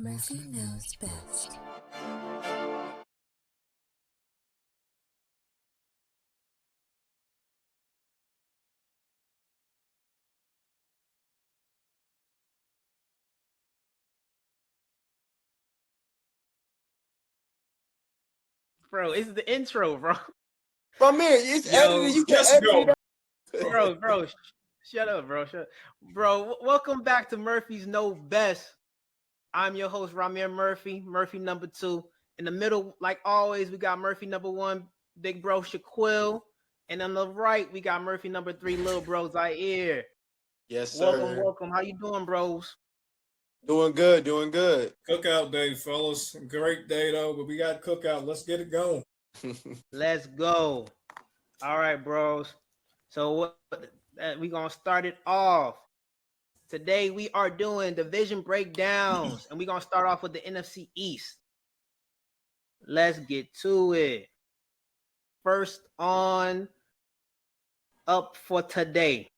Murphy knows best. Bro, it's the intro, bro. My man, it's edited. You can edit it. Bro, shut up, bro. Bro, welcome back to Murphy's Know Best. I'm your host, Ramir Murphy, Murphy number 2. In the middle, like always, we got Murphy number 1, big bro Shaquille. And on the right, we got Murphy number 3, little bro Zaire. Yes, sir. Welcome. How you doing, bros? Doing good. Cookout day, fellas. Great day, though, but we got cookout. Let's get it going. Let's go. All right, bros. So we're going to start it off. Today, we are doing division breakdowns, and we're going to start off with the NFC East. Let's get to it. First on up for today.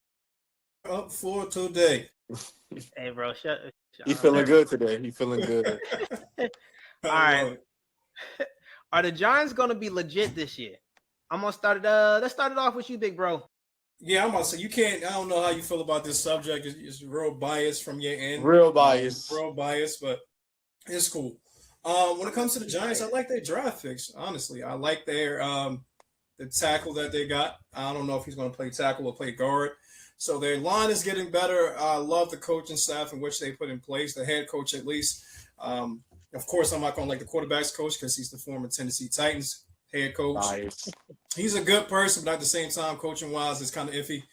Hey, bro, shut He feeling good today. He feeling good. All right. Are the Giants going to be legit this year? I'm going to start it. Let's start it off with you, big bro. Yeah, I'm about to say, you can't, I don't know how you feel about this subject. It's real bias from your end. Real bias, but it's cool. When it comes to the Giants, I like their draft picks, honestly. I like their the tackle that they got. I don't know if he's going to play tackle or play guard. So their line is getting better. I love the coaching staff in which they put in place, the head coach at least. Of course, I'm not going to like the quarterback's coach because he's the former Tennessee Titans head coach. Nice. He's a good person, but at the same time, coaching-wise, it's kind of iffy.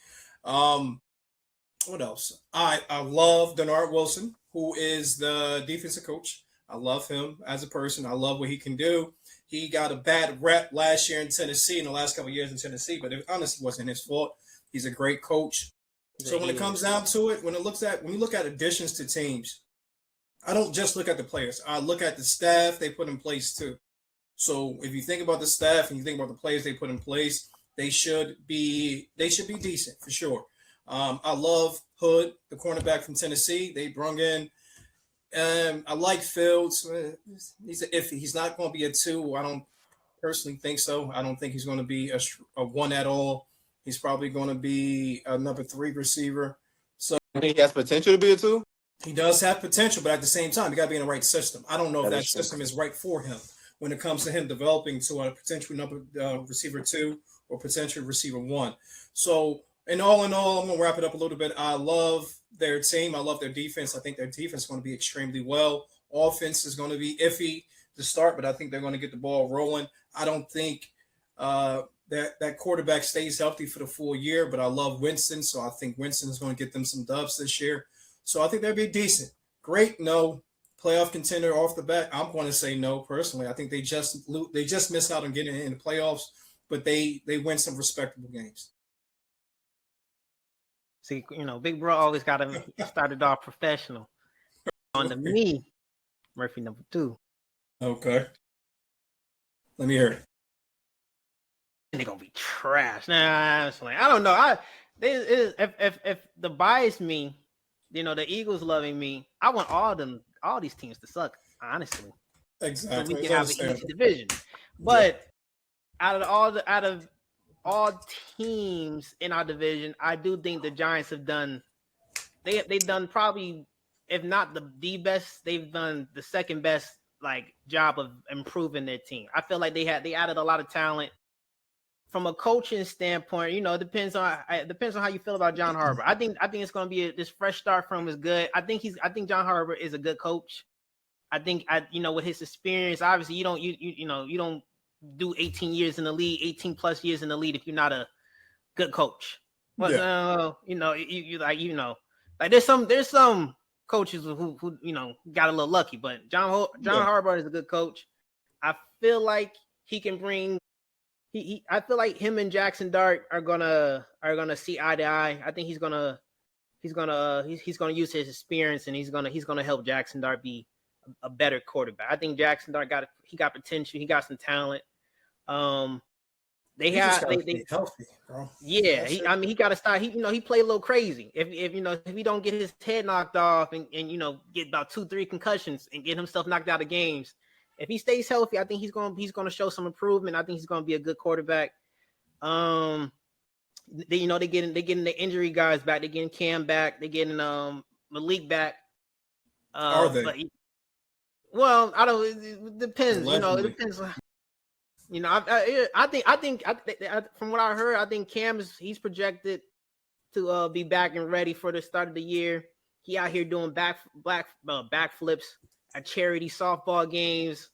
What else? I love Denard Wilson, who is the defensive coach. I love him as a person. I love what he can do. He got a bad rep last year in Tennessee, in the last couple of years in Tennessee, but it honestly wasn't his fault. He's a great coach. So when it comes down to it, when you look at additions to teams, I don't just look at the players. I look at the staff they put in place too. So if you think about the staff and you think about the players they put in place, they should be decent for sure. I love Hood, the cornerback from Tennessee. They brought in. I like Fields. He's an iffy. He's not going to be a 2. I don't personally think so. I don't think he's going to be a 1 at all. He's probably going to be a number 3 receiver. So I think he has potential to be a 2. He does have potential, but at the same time, he got to be in the right system. I don't know if that system is right for him when it comes to him developing to a potential number receiver 2 or potential receiver 1. So, in all, I'm going to wrap it up a little bit. I love their team. I love their defense. I think their defense is going to be extremely well. Offense is going to be iffy to start, but I think they're going to get the ball rolling. I don't think that quarterback stays healthy for the full year, but I love Winston, so I think Winston is going to get them some dubs this year. So I think they'll be decent. Great, no. Playoff contender off the bat, I'm going to say no personally. I think they just missed out on getting in the playoffs, but they win some respectable games. See, Big Bro always got to start it off professional. On to me, Murphy number 2. Okay. Let me hear it. They're gonna be trash. Nah, I don't know. If the bias me, the Eagles loving me, I want all these teams to suck, honestly. Exactly. So we can have an easy division. But out of all teams in our division, I do think the Giants have done. They've done probably, if not the best, they've done the second best job of improving their team. I feel like they added a lot of talent. From a coaching standpoint, it depends on how you feel about John Harbaugh. I think it's going to be this fresh start from him is good. I think John Harbaugh is a good coach. I think with his experience, obviously you don't do 18 years in the league, 18 plus years in the league if you're not a good coach. But there's some coaches who got a little lucky, but John Harbaugh is a good coach. I feel like he can bring. I feel like him and Jackson Dart are gonna see eye to eye. I think he's gonna use his experience and he's gonna help Jackson Dart be a better quarterback. I think Jackson Dart got potential. He got some talent. They He just had gotta they stay healthy, bro. yeah. That's it. He got to start. He played a little crazy. If if he don't get his head knocked off and get about 2-3 concussions and get himself knocked out of games. If he stays healthy, I think he's gonna show some improvement. I think he's gonna be a good quarterback. They getting the injury guys back. They getting Cam back. They getting Malik back. Are they? But well, I don't. It depends. Allegedly. It depends. I think from what I heard, I think he's projected to be back and ready for the start of the year. He out here doing backflips at charity softball games.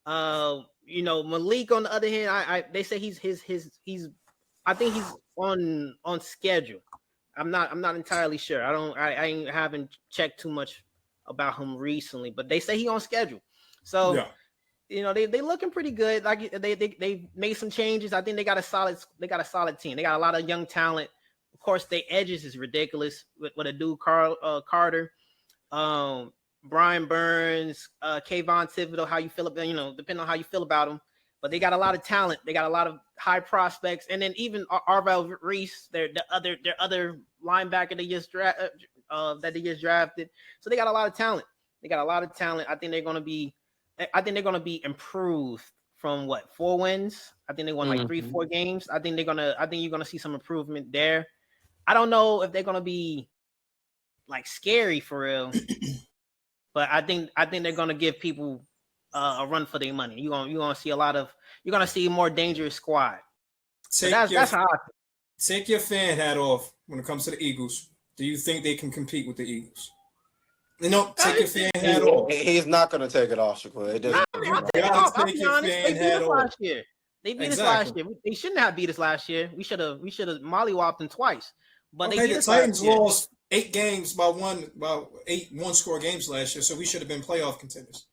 Malik on the other hand, they say he's I think he's on schedule. I'm not entirely sure. I haven't checked too much about him recently, but they say he on schedule. So yeah. They looking pretty good. Like they made some changes. I think they got a solid team. They got a lot of young talent. Of course, their edges is ridiculous with a dude Carter, Brian Burns, Kayvon Thibodeau. How you feel about depending on how you feel about them. But they got a lot of talent. They got a lot of high prospects, and then even Arvel Reese, their other linebacker they just drafted. So they got a lot of talent. I think they're going to be improved from 4 wins. I think they won like 3-4 games. I think you're gonna see some improvement there. I don't know if they're gonna be like scary for real, but I think they're gonna give people a run for their money. You're gonna see a more dangerous squad. That's how take your fan hat off when it comes to the Eagles. Do you think they can compete with the Eagles? Take your fan hat off. He's not going to take it off, Shaquille. It doesn't. I'll be honest. They beat us last year. They beat us last year. They shouldn't have beat us last year. We should have mollywopped them twice. But okay, the Titans lost 8 games by one-score games last year, so we should have been playoff contenders.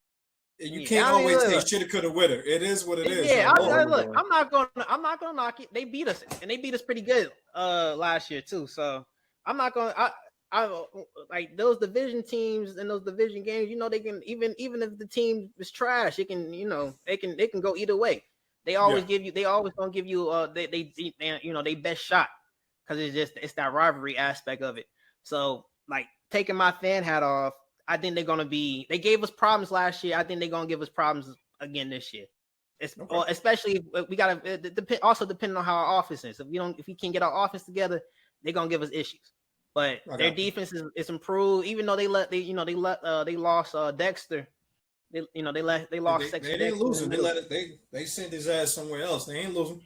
You can't always say shoulda, coulda, woulda. It is what it is. Yeah, look, I'm not gonna knock it. They beat us, and they beat us pretty good last year too. So I'm not gonna. I like those division teams and those division games. They can even if the team is trash, it can they can go either way. They always gonna give you they best shot because it's that rivalry aspect of it. So like taking my fan hat off, I think they gave us problems last year. I think they're gonna give us problems again this year. Especially if we gotta also depending on how our offense is. If we can't get our offense together, they're gonna give us issues. But their defense is improved, even though they lost Dexter. They lost. They didn't lose him. They sent his ass somewhere else. They ain't losing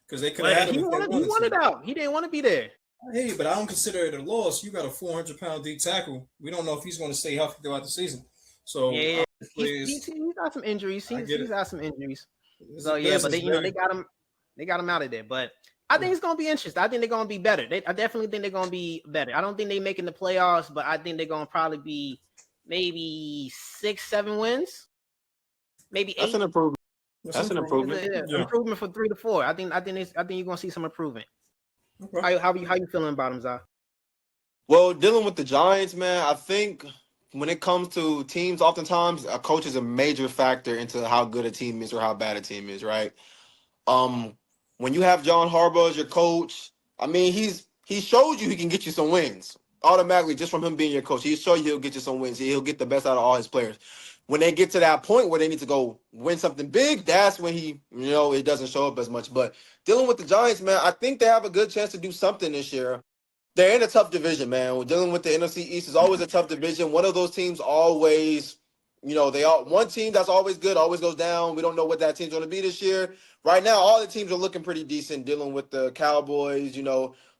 because they could have had him. He wanted out. He didn't want to be there. Hey, but I don't consider it a loss. You got a 400-pound D tackle. We don't know if he's going to stay healthy throughout the season. So yeah, he's got some injuries. He's got some injuries. So yeah, but they got him. They got him out of there. But I think it's going to be interesting. I think they're going to be better. I definitely think they're going to be better. I don't think they're making the playoffs, but I think they're going to probably be maybe 6-7 wins, maybe 8. That's an improvement. That's an improvement. Improvement from 3 to 4. I think you're going to see some improvement. Okay. How you feeling about them, Zah? Well, dealing with the Giants, man, I think when it comes to teams, oftentimes a coach is a major factor into how good a team is or how bad a team is, right? When you have John Harbaugh as your coach, I mean, he showed you he can get you some wins automatically just from him being your coach. He showed you he'll get you some wins. He'll get the best out of all his players. When they get to that point where they need to go win something big, that's when it doesn't show up as much. But dealing with the Giants, man, I think they have a good chance to do something this year. They're in a tough division, man. We're dealing with the NFC East is always a tough division. One of those teams always, one team that's always good always goes down. We don't know what that team's going to be this year. Right now, all the teams are looking pretty decent. Dealing with the Cowboys,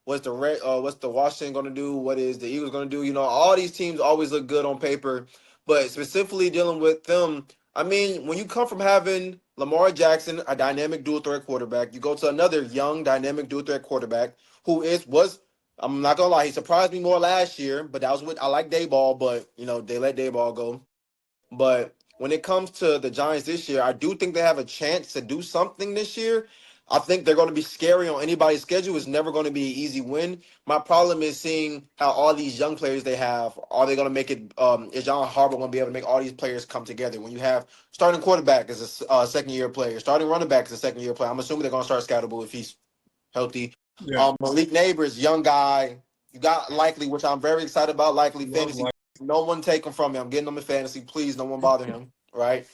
what's the Washington going to do? What is the Eagles going to do? All these teams always look good on paper, but specifically dealing with them, I mean, when you come from having Lamar Jackson, a dynamic dual threat quarterback, you go to another young dynamic dual threat quarterback who was. I'm not gonna lie, he surprised me more last year, but that was I like Dayball, but they let Dayball go. But when it comes to the Giants this year, I do think they have a chance to do something this year. I think they're going to be scary on anybody's schedule. It's never going to be an easy win. My problem is seeing how all these young players they have. Are they going to make it? Is John Harbaugh going to be able to make all these players come together? When you have starting quarterback as a second-year player, starting running back as a second-year player, I'm assuming they're going to start Scatterable if he's healthy. Yeah. Malik Neighbors, young guy. You got Likely, which I'm very excited about. Likely Love fantasy. Likely. No one take him from me. I'm getting him in fantasy. Please, no one bother him. Right?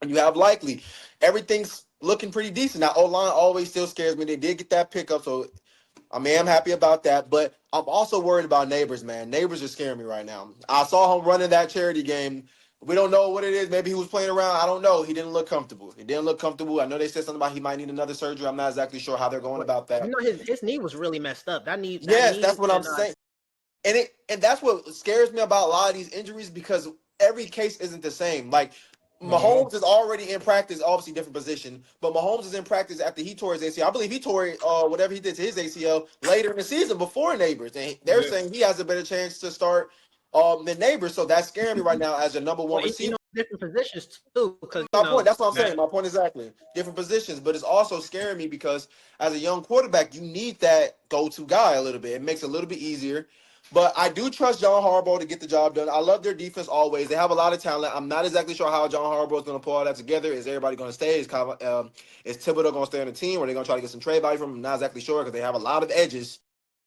And you have Likely. Everything's looking pretty decent. Now, O-line always still scares me. They did get that pickup, so I'm happy about that. But I'm also worried about Neighbors, man. Neighbors are scaring me right now. I saw him running that charity game. We don't know what it is. Maybe he was playing around. I don't know. He didn't look comfortable. I know they said something about he might need another surgery. I'm not exactly sure how they're going about that. You know, his knee was really messed up. That knee. Yes, that's what I'm saying. And that's what scares me about a lot of these injuries because every case isn't the same. Like Mahomes is already in practice, obviously different position, but Mahomes is in practice after he tore his ACL. I believe he tore whatever he did to his ACL later in the season before Neighbors, and they're saying he has a better chance to start than Neighbors. So that's scaring me right now as a number one receiver. You know, different positions too. Because That's what I'm saying. My point exactly. Different positions, but it's also scaring me because as a young quarterback, you need that go-to guy a little bit. It makes it a little bit easier. But I do trust John Harbaugh to get the job done. I love their defense always. They have a lot of talent. I'm not exactly sure how John Harbaugh is going to pull all that together. Is everybody going to stay? Is Thibodeau going to stay on the team? Or are they going to try to get some trade value from him? I'm not exactly sure because they have a lot of edges.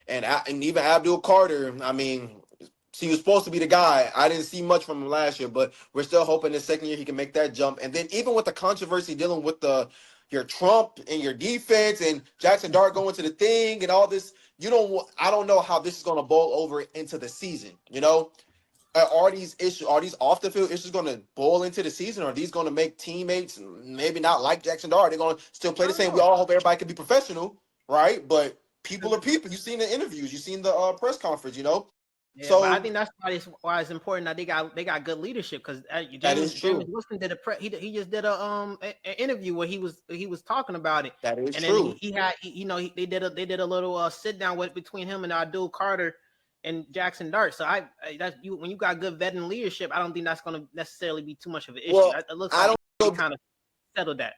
And even Abdul Carter, I mean, he was supposed to be the guy. I didn't see much from him last year, but we're still hoping this second year he can make that jump. And then even with the controversy dealing with your Trump and your defense and Jackson Dart going to the thing and all this, I don't know how this is going to boil over into the season. Are these off the field issues going to boil into the season? Or are these going to make teammates maybe not like Jackson Dart? They're going to still play the same. We all hope everybody can be professional, right? But people are people. You've seen the interviews. You've seen the press conference, Yeah, so but I think that's why it's important that they got good leadership because James Wilson did he just did an interview where he was talking about it. That is and true. Then they did a little sit down between him and Abdul Carter and Jackson Dart. So when you got good veteran leadership, I don't think that's going to necessarily be too much of an issue. Well, it looks like they kind of settled that.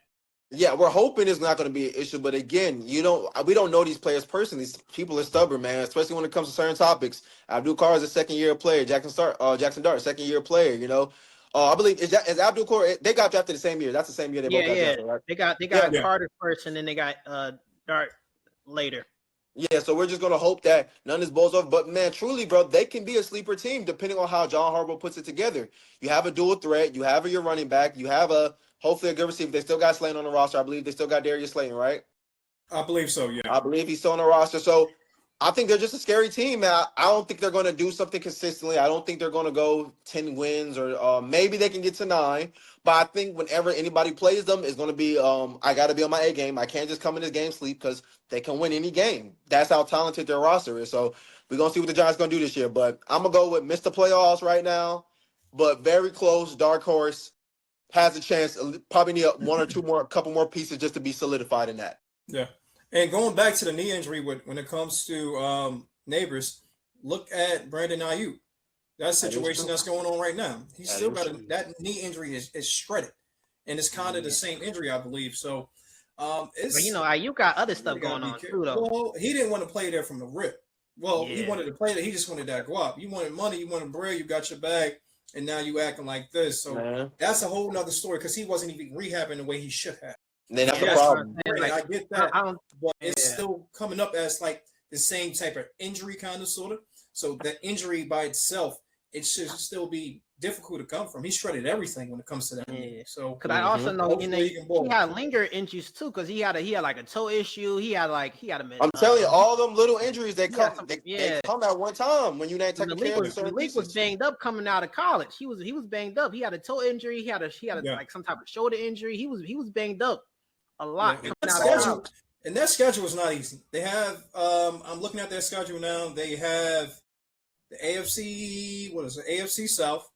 Yeah, we're hoping it's not going to be an issue, but again, we don't know these players personally. These people are stubborn, man, especially when it comes to certain topics. Abdul Carr is a second-year player. Jackson Dart, second-year player. I believe is Abdul Carr. They got drafted the same year. That's the same year they both got drafted, right? They got Carter first, and then they got Dart later. Yeah, so we're just gonna hope that none of this blows off. But man, truly, bro, they can be a sleeper team depending on how John Harbaugh puts it together. You have a dual threat. You have your running back. You have hopefully a good receiver. They still got Slayton on the roster. I believe they still got Darius Slayton, right? I believe so, yeah. I believe he's still on the roster. So I think they're just a scary team, man. I don't think they're going to do something consistently. I don't think they're going to go 10 wins or maybe they can get to 9. But I think whenever anybody plays them, it's going to be I got to be on my A game. I can't just come in this game sleep because they can win any game. That's how talented their roster is. So we're going to see what the Giants going to do this year. But I'm going to go with Mr. Playoffs right now, but very close, dark horse. Has a chance, probably need a couple more pieces just to be solidified in that. Yeah. And going back to the knee injury when it comes to Neighbors, look at Brandon Ayuk. That situation that's going on right now. He's still got that knee injury is shredded. And it's kind of the same injury, I believe. So it's Ayuk got other stuff going on too, though. Well, he didn't want to play there from the rip. Well, he wanted to play there. He just wanted that guap. You wanted money, you wanted bread, you got your bag. And now you acting like this. So that's a whole nother story because he wasn't even rehabbing the way he should have. Then that's the problem. I get that. But it's still coming up as like the same type of injury kind of sort of. So the injury by itself, it should still be difficult to come from. He shredded everything when it comes to that. Yeah. So because I also know he had lingering injuries too because he had like a toe issue. He had a I'm telling you, all them little injuries they come at one time when you ain't taking care of certain pieces. Was banged up coming out of college. He was banged up. He had a toe injury. He had like some type of shoulder injury. He was banged up a lot. And their schedule is not easy. They have I'm looking at their schedule now. They have the AFC South.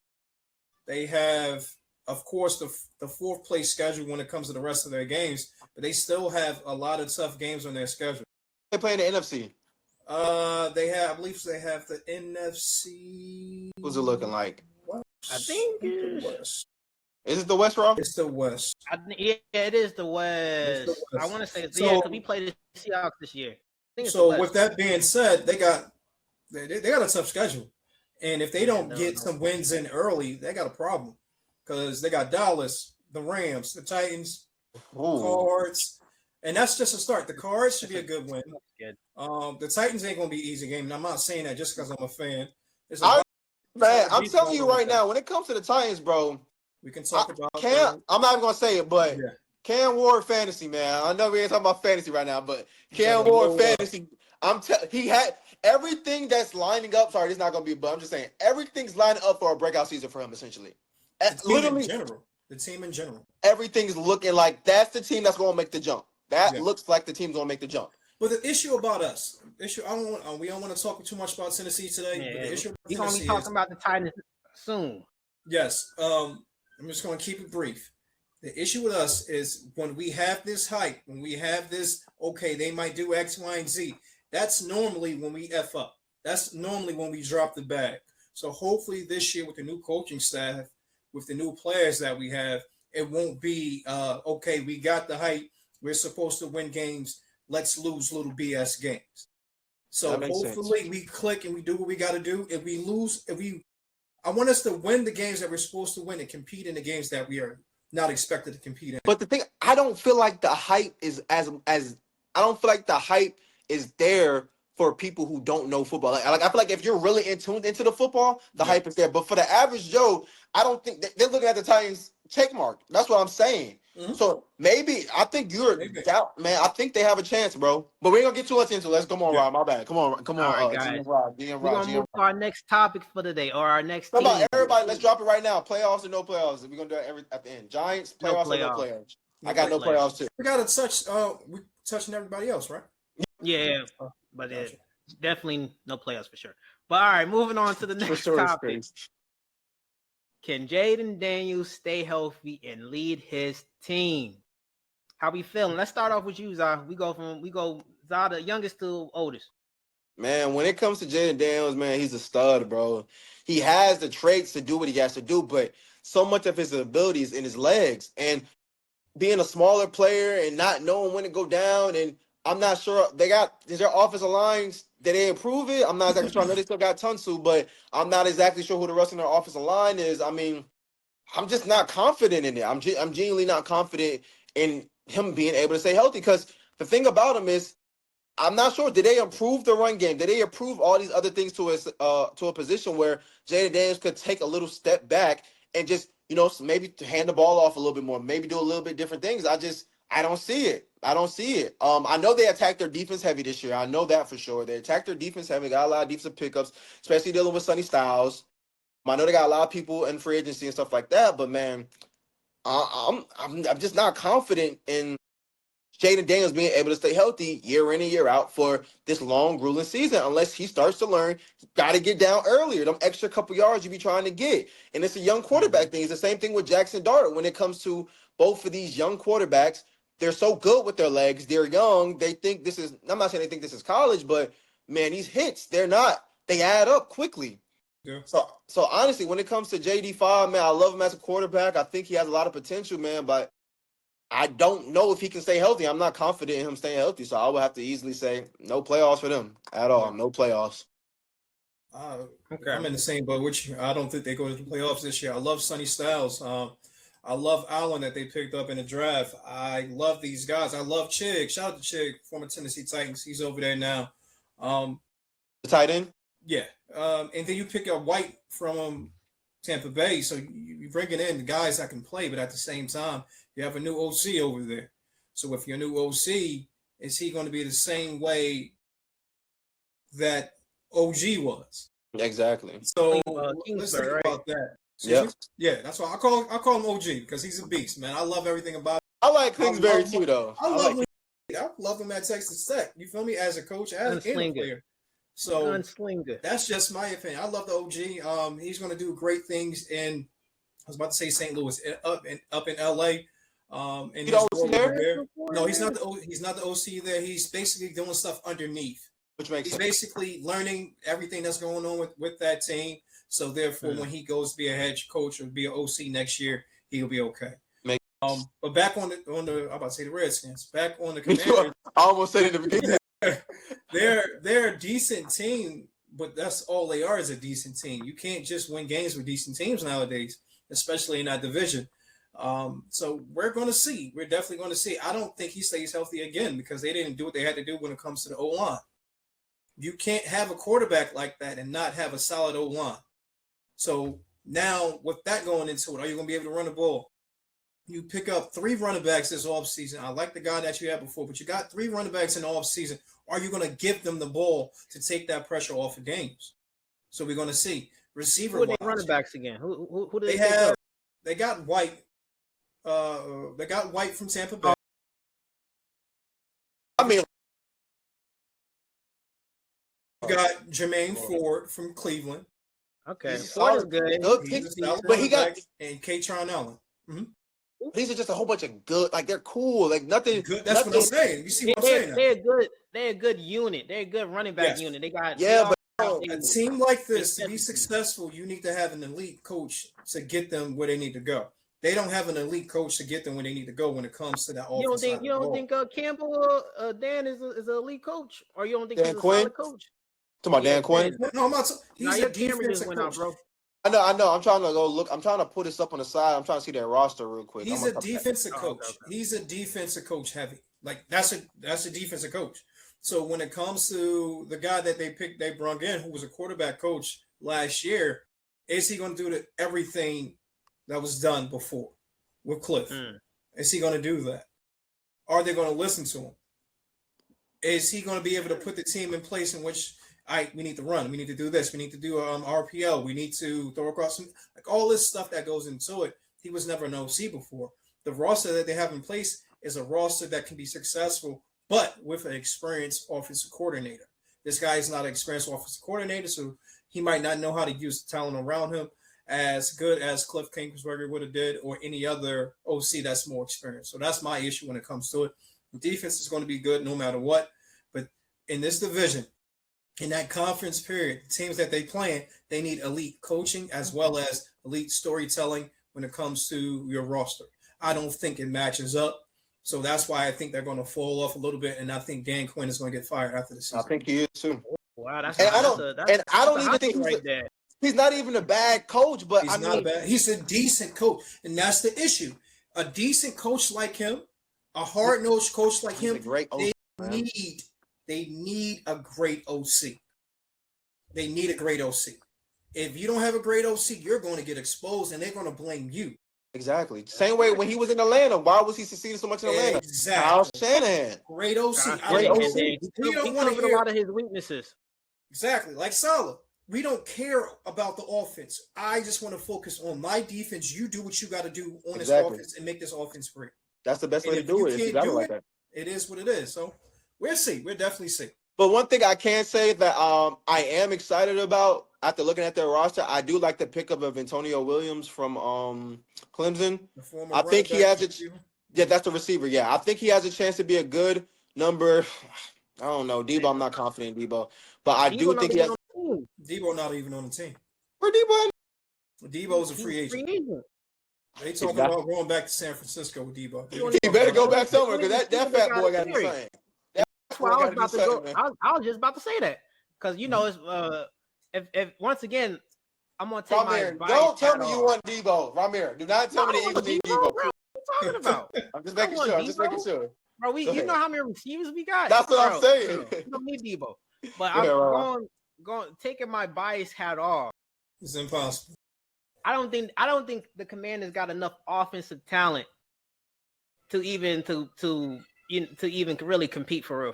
They have, of course, the fourth place schedule when it comes to the rest of their games, but they still have a lot of tough games on their schedule. They play in the NFC. I believe they have the NFC. What's it looking like? I think Is it the West, Rob? It's the West. Yeah, it is the It's West. the I West. want to say it's, So- yeah, because we played the Seahawks this year. I think it's the So West. with that being said, they got a tough schedule, and if they don't get some wins in early, they got a problem because they got Dallas, the Rams, the Titans, Ooh. Cards, and that's just a start. The Cards should be a good win. Good. The Titans ain't gonna be easy game, and I'm not saying that just because I'm a fan. Man, I'm telling you right now, when it comes to the Titans, bro, we can talk about. I'm not even gonna say it, but Yeah. Cam Ward fantasy, man. I know we ain't talking about fantasy right now, but Cam Yeah, Ward fantasy. He had everything that's lining up. Sorry, it's not gonna be, but I'm just saying everything's lining up for a breakout season for him, essentially. The team in general. Everything's looking like that's the team that's gonna make the jump. That looks like the team's gonna make the jump. But the issue about us, we don't want to talk too much about Tennessee today. Yeah, but the issue we're gonna be talking about the Titans soon. Yes. I'm just gonna keep it brief. The issue with us is when we have this hype, when we have this, okay, they might do X, Y, and Z. That's normally when we F up. That's normally when we drop the bag. So hopefully this year with the new coaching staff, with the new players that we have, it won't be okay, we got the hype, we're supposed to win games, let's lose little BS games. So hopefully we click and we do what we got to do. If we lose, I want us to win the games that we're supposed to win and compete in the games that we are not expected to compete in. But the thing, I don't feel like the hype is I don't feel like the hype is there for people who don't know football. Like I feel like if you're really tuned into the football, the hype is there. But for the average Joe, I don't think they're looking at the Titans check mark. That's what I'm saying. Mm-hmm. So maybe I think doubt, man. I think they have a chance, bro. But we ain't gonna get too much into it. Let's come on, Rob. My bad. Come on, All right, guys. We're gonna move to our next topic for the day, or our next. How about everybody? Let's drop it right now. Playoffs or no playoffs? We're gonna do it at the end. Giants, playoffs or no playoffs? I got no playoffs too. We gotta touch. We touching everybody else, right? Yeah, but definitely no playoffs for sure. But all right, moving on to the next topic. Can Jaden Daniels stay healthy and lead his team? How we feeling? Let's start off with you, Zah. We go Zah, the youngest to oldest. Man, when it comes to Jaden Daniels, man, he's a stud, bro. He has the traits to do what he has to do, but so much of his ability is in his legs. And being a smaller player and not knowing when to go down, and I'm not sure is their offensive lines, did they improve it? I'm not exactly sure. I know they still got Tunsu, but I'm not exactly sure who the rest of their offensive line is. I mean, I'm just not confident in it. I'm genuinely not confident in him being able to stay healthy, because the thing about him is, I'm not sure. Did they improve the run game? Did they improve all these other things to a position where Jaden Daniels could take a little step back and just, maybe hand the ball off a little bit more, maybe do a little bit different things? I don't see it. I know they attacked their defense heavy this year. I know that for sure. They attacked their defense heavy, got a lot of defensive pickups, especially dealing with Sonny Styles. I know they got a lot of people in free agency and stuff like that, but man, I'm just not confident in Jaden Daniels being able to stay healthy year in and year out for this long, grueling season, unless he starts to learn, got to get down earlier, them extra couple yards you be trying to get. And it's a young quarterback thing. It's the same thing with Jackson Dart. When it comes to both of these young quarterbacks, they're so good with their legs. They're young. They think I'm not saying they think this is college, but man, these hits, they add up quickly. Yeah. So honestly, when it comes to JD5, man, I love him as a quarterback. I think he has a lot of potential, man, but I don't know if he can stay healthy. I'm not confident in him staying healthy, so I would have to easily say no playoffs for them at all. No playoffs. Okay. I'm in the same boat with you. I don't think they go to the playoffs this year. I love Sonny Styles. I love Allen that they picked up in the draft. I love these guys. I love Chig. Shout out to Chig, former Tennessee Titans. He's over there now. The tight end? Yeah. And then you pick up White from Tampa Bay. So you're bringing in the guys that can play, but at the same time, you have a new OC over there. So if your new OC, is he going to be the same way that OG was? Exactly. So let's think about that. Yeah, that's why I call him OG, because he's a beast, man. I love everything about him. I like Kingsbury too, though. I love him at Texas Tech. You feel me? As a coach, as a player. So that's just my opinion. I love the OG. He's going to do great things in. I was about to say St. Louis, up in LA. And there. No, he's not the OC there. He's basically doing stuff underneath. Which makes sense. Basically learning everything that's going on with that team. So therefore, when he goes to be a head coach or be an OC next year, he'll be okay. Make But back on the I'm about to say the Redskins. Back on the Commanders. I almost said it in the beginning. They're a decent team, but that's all they are is a decent team. You can't just win games with decent teams nowadays, especially in that division. So we're going to see. We're definitely going to see. I don't think he stays healthy again because they didn't do what they had to do when it comes to the O-line. You can't have a quarterback like that and not have a solid O-line. So now with that going into it, are you going to be able to run the ball? You pick up 3 running backs this offseason. I like the guy that you had before, but you got 3 running backs in the offseason. Are you going to give them the ball to take that pressure off of games? So we're going to see. Receiver. Who are they running backs again? Who do they have? up? They got White. They got White from Tampa Bay. I mean, you got Jermaine Ford from Cleveland. Okay, Ford is good. But he got and Katron Allen. Mm-hmm. These are just a whole bunch of good, like they're cool, like nothing. Good. That's what I'm saying. You see what I'm saying? They're a good unit. They're a good running back unit. They got a team like this to be successful, you need to have an elite coach to get them where they need to go. They don't have an elite coach to get them where they need to go when it comes to that offense. You don't think Campbell Dan is an elite coach, or you don't think he's a solid coach? Talking about Dan Quinn? No, I'm not. He's a defensive coach. Out, bro. I know. I'm trying to go look. I'm trying to put this up on the side. I'm trying to see that roster real quick. He's a defensive coach. He's a defensive coach heavy. Like that's a defensive coach. So when it comes to the guy that they brought in, who was a quarterback coach last year, is he going to do everything that was done before with Cliff? Is he going to do that? Are they going to listen to him? Is he going to be able to put the team in place in which we need to run, we need to do this, we need to do RPO, we need to throw across like all this stuff that goes into it. He was never an OC before. The roster that they have in place is a roster that can be successful, but with an experienced offensive coordinator. This guy is not an experienced offensive coordinator, so he might not know how to use the talent around him as good as Cliff Kingsbury would have did or any other OC that's more experienced. So that's my issue when it comes to it. The defense is going to be good no matter what, but in this division, in that conference period, the teams that they play, they need elite coaching as well as elite storytelling when it comes to your roster. I don't think it matches up. So that's why I think they're going to fall off a little bit, and I think Dan Quinn is going to get fired after the season. I think he is too. Wow, I don't even think he's not even a bad coach, but he's not bad. He's a decent coach, and that's the issue. A decent coach like him, a hard-nosed coach like him, they need a great OC. They need a great OC. If you don't have a great OC, you're going to get exposed, and they're going to blame you. Exactly. Same way when he was in Atlanta. Why was he succeeding so much in Atlanta? Exactly. Kyle Shanahan. Great OC. Great OC. He covered a lot of his weaknesses. Exactly. Like Salah. We don't care about the offense. I just want to focus on my defense. You do what you got to do on this offense and make this offense great. That's the best way to do it. It is what it is. So we'll see. We'll definitely see. But one thing I can say that I am excited about after looking at their roster, I do like the pickup of Antonio Williams from Clemson. I think he has that's the receiver. Yeah, I think he has a chance to be a good number. I don't know. Debo, I'm not confident in Debo. But I do think he has. Debo not even on the team. Where Debo? Debo's a free agent. They talking about going back to San Francisco with Debo. He better go back somewhere because that fat boy got to be saying. That's why I was about to go. I was just about to say that because it's if once again I'm gonna take my advice. Don't tell me you want Debo, Ramir. Do not tell me the Eagles need Debo. What are you talking about? I'm just making sure. I'm just making sure. Bro, you know how many receivers we got? That's what I'm saying. You don't need Debo. But I'm going taking my bias hat off. It's impossible. I don't think the Commanders got enough offensive talent to even really compete for real.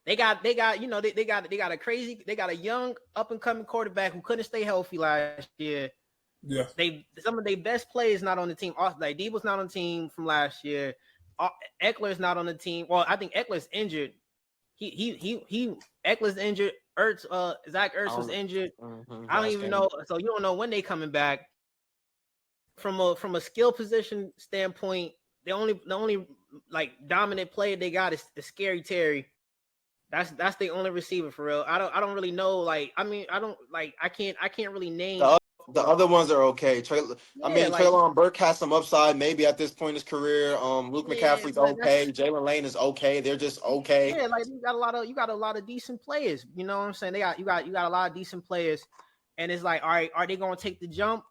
They got a young up and coming quarterback who couldn't stay healthy last year. Yeah. Some of their best players not on the team. Like Debo's not on the team from last year. Eckler's not on the team. Well, I think Eckler's injured. Eckler's injured. Zach Ertz was injured. I don't even know. So you don't know when they coming back. From a skill position standpoint, the only like dominant player they got is Scary Terry. That's the only receiver for real. I don't really know. Like I can't really name The other ones are okay. Yeah, like Traylon Burke has some upside maybe at this point in his career. Luke yeah, McCaffrey's but that's okay. Jalen Lane is okay. They're just okay. yeah, like you got a lot of decent players. You know what I'm saying? You got a lot of decent players, and it's like, all right, are they going to take the jump?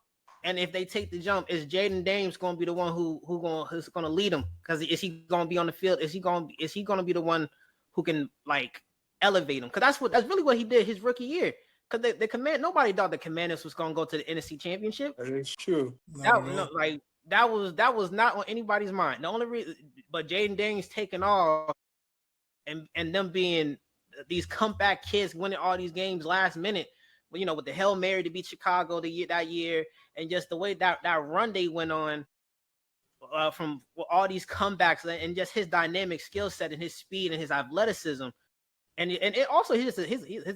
And if they take the jump, is Jaden Daniels going to be the one who's going to lead them? Because is he going to be on the field? Is he going to be the one who can like elevate them? Because that's really what he did his rookie year. Because the command, nobody thought the Commanders was going to go to the NFC Championship. It's true. That was not on anybody's mind. The only reason, but Jaden Daniels taking off and them being these comeback kids winning all these games last minute, you know, with the Hail Mary to beat Chicago that year, and just the way that run they went on from all these comebacks and just his dynamic skill set and his speed and his athleticism. And it also his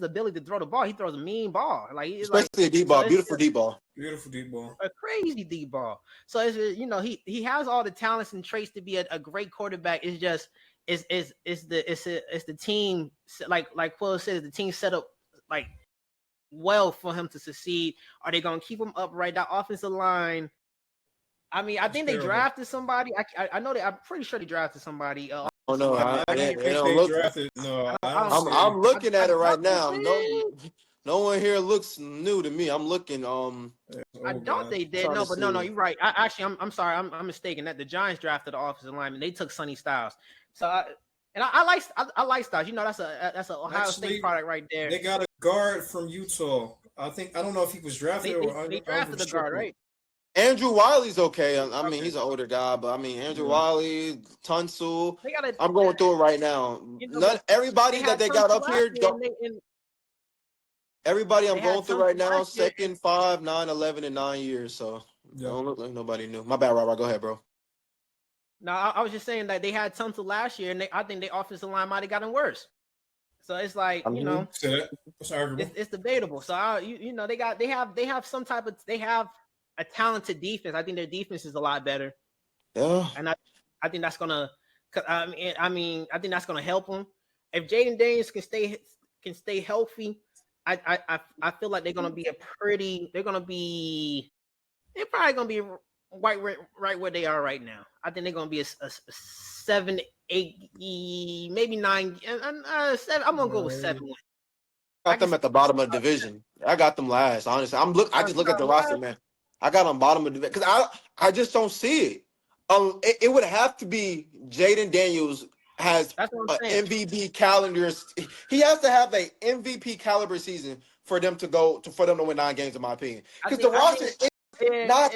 ability to throw the ball. He throws a mean ball, Especially a deep ball, beautiful deep ball, beautiful deep ball, a crazy deep ball. So it's, you know, he has all the talents and traits to be a great quarterback. It's just it's the team, like Quill said, the team set up like well for him to succeed. Are they gonna keep him upright? That offensive line. I mean, I think they drafted somebody. I know that. I'm pretty sure they drafted somebody. Oh no, I don't think they drafted. No, I'm looking at it right now. No one here looks new to me. I'm looking. I thought they did. No, but no, you're right. I'm sorry. I'm mistaken. That the Giants drafted the offensive lineman. They took Sonny Styles. So I like Styles. You know, that's a Ohio State product right there. They got a guard from Utah. I don't know if he was drafted or they drafted the guard, right? Andrew Wiley's okay. I mean, he's an older guy, but I mean, Andrew Wiley, Tunsil. I'm going through it right now. Everybody that they got up here. Everybody I'm going through right now, second, 5, 9, 11, and 9 years. So don't look like nobody new. My bad, Robert. Go ahead, bro. No, I was just saying that they had Tunsil last year, and I think the offensive line might have gotten worse. So it's like, you know, it's debatable. So you know, they have some type of a talented defense. I think their defense is a lot better. Yeah, and I think that's gonna. I mean, I think that's gonna help them. If Jaden Daniels can stay healthy, I feel like they're gonna be they're probably gonna be right where they are right now. I think they're gonna be a 7, 8, maybe 9, 7. I'm gonna go with 7. I got them at the bottom of the division. I got them last. Honestly, I just look at the roster, man. I got them bottom of the division because I just don't see it. It would have to be Jaden Daniels has an MVP calendar. He has to have an MVP caliber season for them to win 9 games, in my opinion. Because the roster is not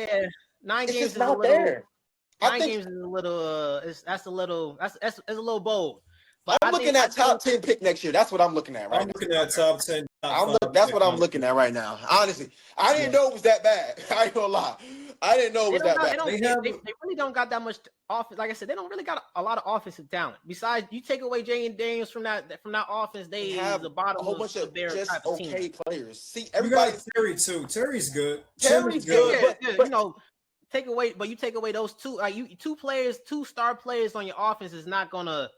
9 games is not there. 9 games is a little. That's a little bold. But I'm looking at top 10 pick next year. That's what I'm looking at right now. I'm looking at top 10. That's what I'm looking at right now. Honestly, I didn't know it was that bad. I ain't gonna lie. I didn't know it was that bad. They really don't got that much offense. Like I said, they don't really got a lot of offensive talent. Besides, you take away Jaden Daniels from that offense, they have the bottom. A whole bunch of just okay players. See, everybody. Terry too. Terry's good. Terry's good. But you know, you take away those two. Two star players on your offense is not gonna.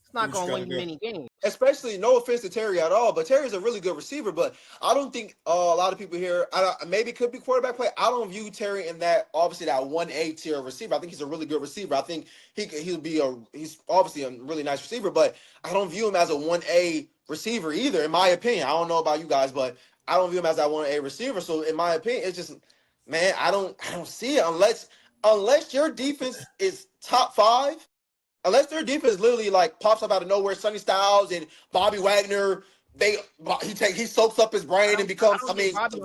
It's not going to win you many games. Especially, no offense to Terry at all, but Terry's a really good receiver. But I don't think a lot of people here, maybe it could be quarterback play. I don't view Terry in that 1A tier receiver. I think he's a really good receiver. I think he's obviously a really nice receiver, but I don't view him as a 1A receiver either, in my opinion. I don't know about you guys, but I don't view him as that 1A receiver. So in my opinion, it's just, man, I don't see it unless your defense is top 5. Unless their defense literally like pops up out of nowhere, Sonny Styles and Bobby Wagner, he soaks up his brain and becomes. He got to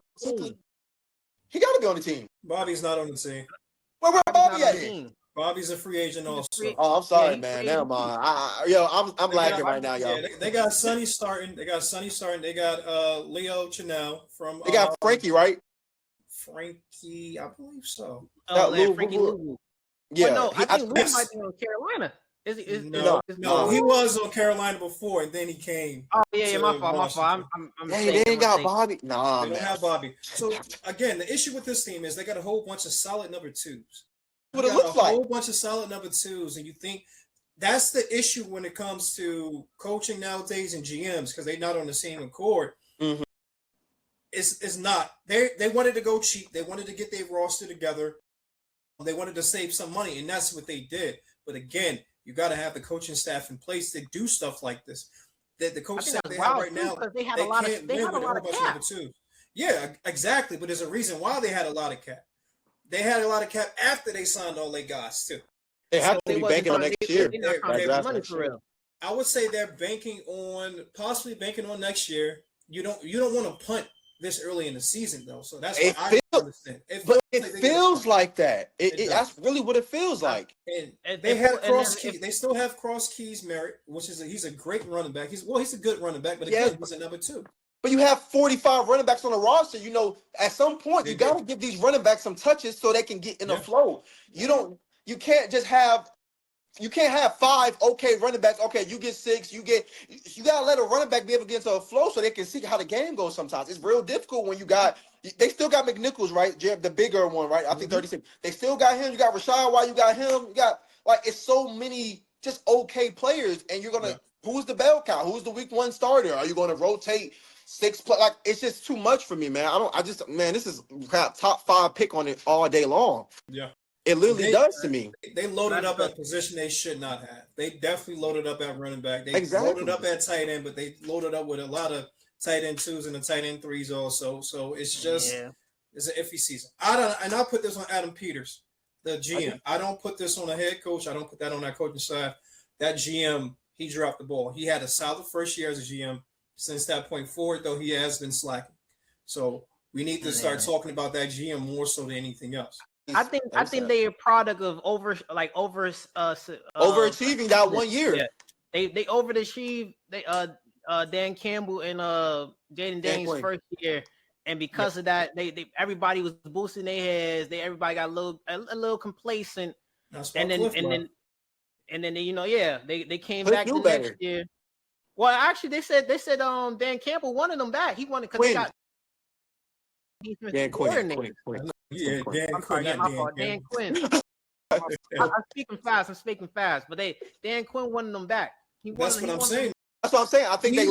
be on the team. Bobby's not on the team. Where Bobby at? Bobby's a free agent also. Oh, I'm sorry, man. Never mind. I'm lagging right now, y'all. Yeah, they got Sonny starting. They got Leo Chanel from. They got Frankie, right? Frankie, I believe so. Frankie Louvu. Yeah, no, I think Louvu might be on Carolina. No, he was on Carolina before, and then he came. Oh yeah, my fault. I'm they ain't got Bobby. Nah, they don't have Bobby. So again, the issue with this team is they got a whole bunch of solid number 2s. What it looks like. A whole bunch of solid number 2s, and you think that's the issue when it comes to coaching nowadays and GMs because they're not on the same accord. Mm-hmm. It's not. They wanted to go cheap. They wanted to get their roster together. They wanted to save some money, and that's what they did. But again, you got to have the coaching staff in place to do stuff like this. That the coaching staff they have right now, they had a lot can't of they win had a with lot whole of bunch cap. number twos. Yeah, exactly. But there's a reason why they had a lot of cap. They had a lot of cap after they signed all their guys too. They have to be banking on next year. They're not trying to save money for real. I would say they're possibly banking on next year. You don't want to punt this early in the season though, so that's what I understand. It feels like that. That's really what it feels like. And they had Cross Keys. They still have Cross Keys Merritt, which is he's a great running back. He's a good running back, but again, he's a number 2. But you have 45 running backs on the roster. You know, at some point, you got to give these running backs some touches so they can get in the flow. You can't have 5 okay running backs. Okay, you get 6. You got to let a running back be able to get into a flow so they can see how the game goes sometimes. It's real difficult when they still got McNichols, right? The bigger one, right? I think 36. They still got him. You got Rashad White. You got him. You got, it's so many just okay players. And you're going to, who's the bell cow? Who's the week 1 starter? Are you going to rotate 6 play? It's just too much for me, man. This is top 5 pick on it all day long. Yeah. It literally does to me. They loaded up at a position they should not have. They definitely loaded up at running back. They loaded up at tight end, but they loaded up with a lot of tight end 2s and the tight end 3s also. So it's just it's an iffy season. I put this on Adam Peters, the GM. I don't put this on a head coach. I don't put that on that coaching staff. That GM, he dropped the ball. He had a solid first year as a GM. Since that point forward, though, he has been slacking. So we need to start talking about that GM more so than anything else. I think they're a product of overachieving that 1 year. Yeah. They overachieved. Dan Campbell and Jaden Daniels first year, and because of that, they everybody was boosting their heads. Everybody got a little complacent, and then they came back the next year. Well, actually, they said Dan Campbell wanted them back. He wanted because they got Dan Quinn. Yeah, Dan Quinn. I'm speaking fast, but Dan Quinn wanted them back. That's what I'm saying. I think he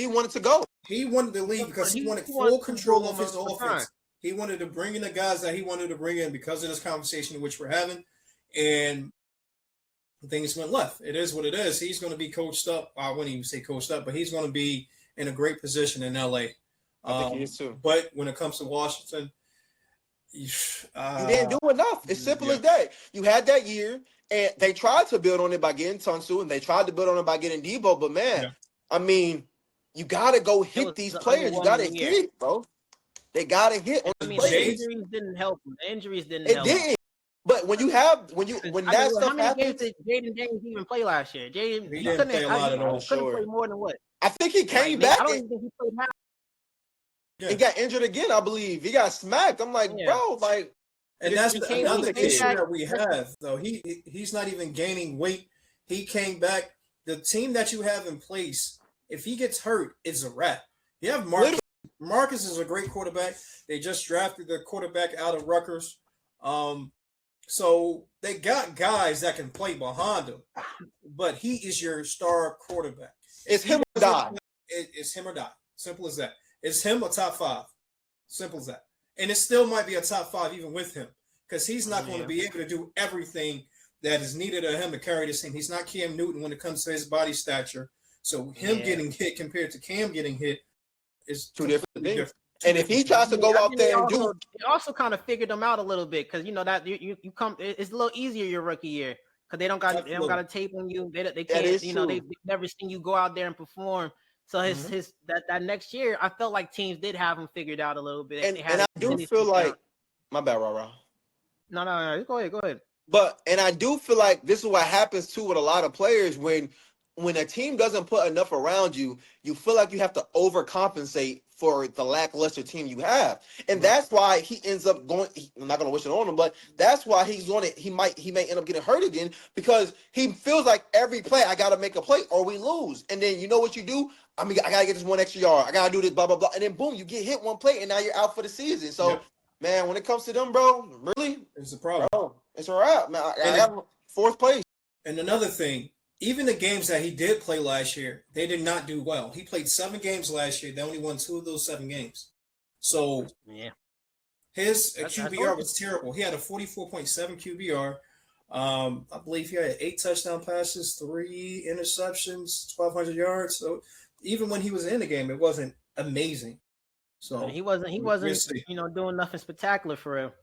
wanted to go. He wanted to leave because he wanted full control of his offense. He wanted to bring in the guys that he wanted to bring in because of this conversation which we're having, and things went left. It is what it is. He's going to be coached up. I wouldn't even say coached up, but he's going to be in a great position in LA. I think he is too. But when it comes to Washington, you didn't do enough. It's simple as that. You had that year, and they tried to build on it by getting Tunsu, and they tried to build on it by getting Debo. But man, I mean, you gotta go hit these players. You gotta hit, bro. They gotta hit. The injuries didn't help them. The injuries didn't help. It didn't. But when that stuff how many happens, games did Jaden Daniels even play last year? He didn't play a lot at all. He couldn't play more than what? I think he came back. I don't even think he played half. He got injured again, I believe. He got smacked. I'm like, bro, and that's another issue that we have, though. He's not even gaining weight. He came back. The team that you have in place, if he gets hurt, it's a wrap. You have Marcus. Marcus is a great quarterback. They just drafted the quarterback out of Rutgers. So they got guys that can play behind him, but he is your star quarterback. It's him or die. It's him or die. Simple as that. It's him or top 5. Simple as that. And it still might be a top 5 even with him because he's not going to be able to do everything that is needed of him to carry this team. He's not Cam Newton when it comes to his body stature. So him getting hit compared to Cam getting hit is two different things. And if he tries to go out there and do, it also kind of figured them out a little bit because you know that you come. It's a little easier your rookie year because they don't got a tape on you. They can't. They've never seen you go out there and perform. So that next year, I felt like teams did have him figured out a little bit. And I do feel like my bad, Rah. No. Go ahead. But I do feel like this is what happens too with a lot of players when a team doesn't put enough around you, you feel like you have to overcompensate for the lackluster team you have. And that's why he ends up going, I'm not going to wish it on him, but that's why he may end up getting hurt again because he feels like every play, I got to make a play or we lose. And then you know what you do? I mean, I got to get this 1 extra yard. I got to do this, blah, blah, blah. And then boom, you get hit one play and now you're out for the season. So, man, when it comes to them, bro, really? It's a problem. Bro, it's all right, man. I have 4th place. And another thing, even the games that he did play last year, they did not do well. He played 7 games last year. They only won 2 of those 7 games. So Yeah. his That's QBR awesome. was terrible. He had a 44.7 QBR. I believe he had 8 touchdown passes, 3 interceptions, 1,200 yards. So even when he was in the game, it wasn't amazing. So He wasn't we'll see. doing nothing spectacular for real.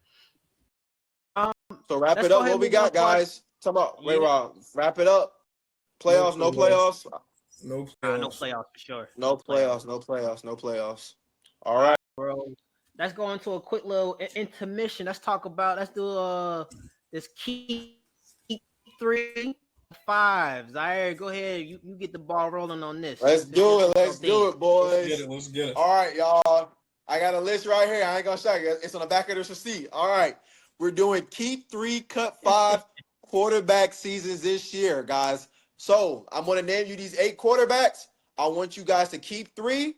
So wrap Let's it go up. ahead What and we move on got, to our- guys? Talk about wait, Yeah. Rob. Wrap it up. Playoffs, no playoffs. No no playoffs. playoffs for sure. No playoffs, no playoffs, no playoffs. All right. Bro. Let's go into a quick little intermission. Let's do this key 3 5s. All right, go ahead. You get the ball rolling on this. Let's do it. Let's do it, boys. Let's get it. All right, y'all. I got a list right here. I ain't gonna show you. It's on the back of this receipt. All right. We're doing keep 3, cut 5 quarterback seasons this year, guys. So I'm gonna name you these 8 quarterbacks. I want you guys to keep 3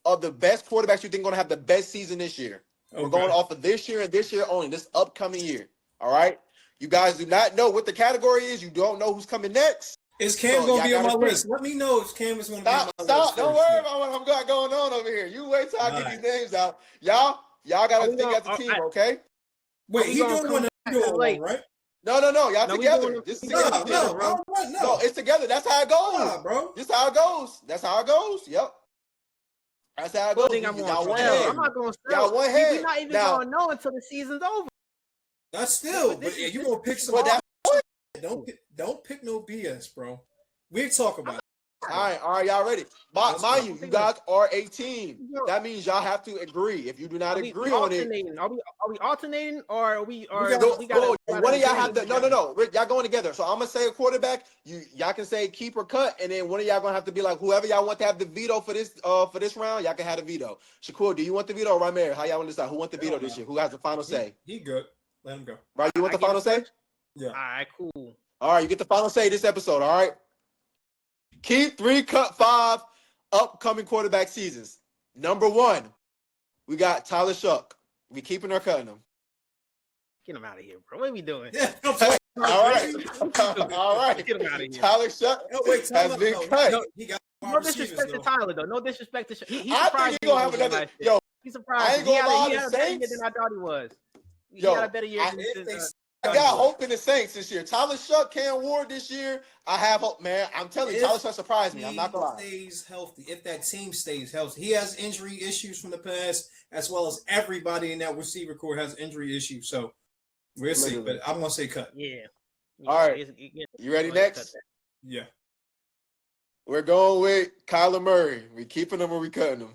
of the best quarterbacks you think are gonna have the best season this year. We're going off of this year and this year only, this upcoming year. All right. You guys do not know what the category is. You don't know who's coming next. Is Cam So, going to y'all be on my gotta pick. list? Let me know if Cam is going to be on my list. Stop. Don't worry about what I've got going on over here. You wait till I get these names out. Y'all got to think as a team, okay? Wait, he doing one alone, right? No. Y'all together. This is together. No, it's together. That's how it goes. Bro. This is how it goes. That's how it goes. Yep. That's how it goes. Y'all one head. I'm not going to sell. Y'all one head. We're not even going to know until the season's over. That's still, but you going to pick some. Don't pick no BS, bro. We'll talk about it. All right, y'all ready? Mind you guys are 18. That means y'all have to agree. If you do not agree on it, are we alternating or are we? Or one of y'all have to? No. Rick, y'all going together. So I'm gonna say a quarterback. Y'all can say keep or cut, and then one of y'all gonna have to be like whoever y'all want to have the veto for this round. Y'all can have the veto. Shakur, do you want the veto or Ramir? How y'all want to decide? Who want the veto this year? Who has the final say? He good. Let him go. Right, you want the final say? Yeah. All right, cool. All right, you get the final say this episode. All right. Keep 3, cut 5 upcoming quarterback seasons. Number 1, we got Tyler Shuck. We keeping or cutting him? Get him out of here, bro. What are we doing? Yeah, all right. All right. Get him out of here. Tyler Shuck has been cut. No disrespect to Tyler, though. No disrespect to Shuck. I think he's going to have another. Yo, he's surprised. I ain't going to lie. He had a better year than I thought he was. He had a better year I got hope in the Saints this year. Tyler Shuck, Cam Ward this year. I have hope, man. I'm telling you, Tyler Shuck surprised me. I'm not gonna lie. Stays healthy. If that team stays healthy, he has injury issues from the past, as well as everybody in that receiver core has injury issues. So we'll see. But I'm gonna say cut. Yeah. All right. You ready next? Yeah. We're going with Kyler Murray. We keeping him or we cutting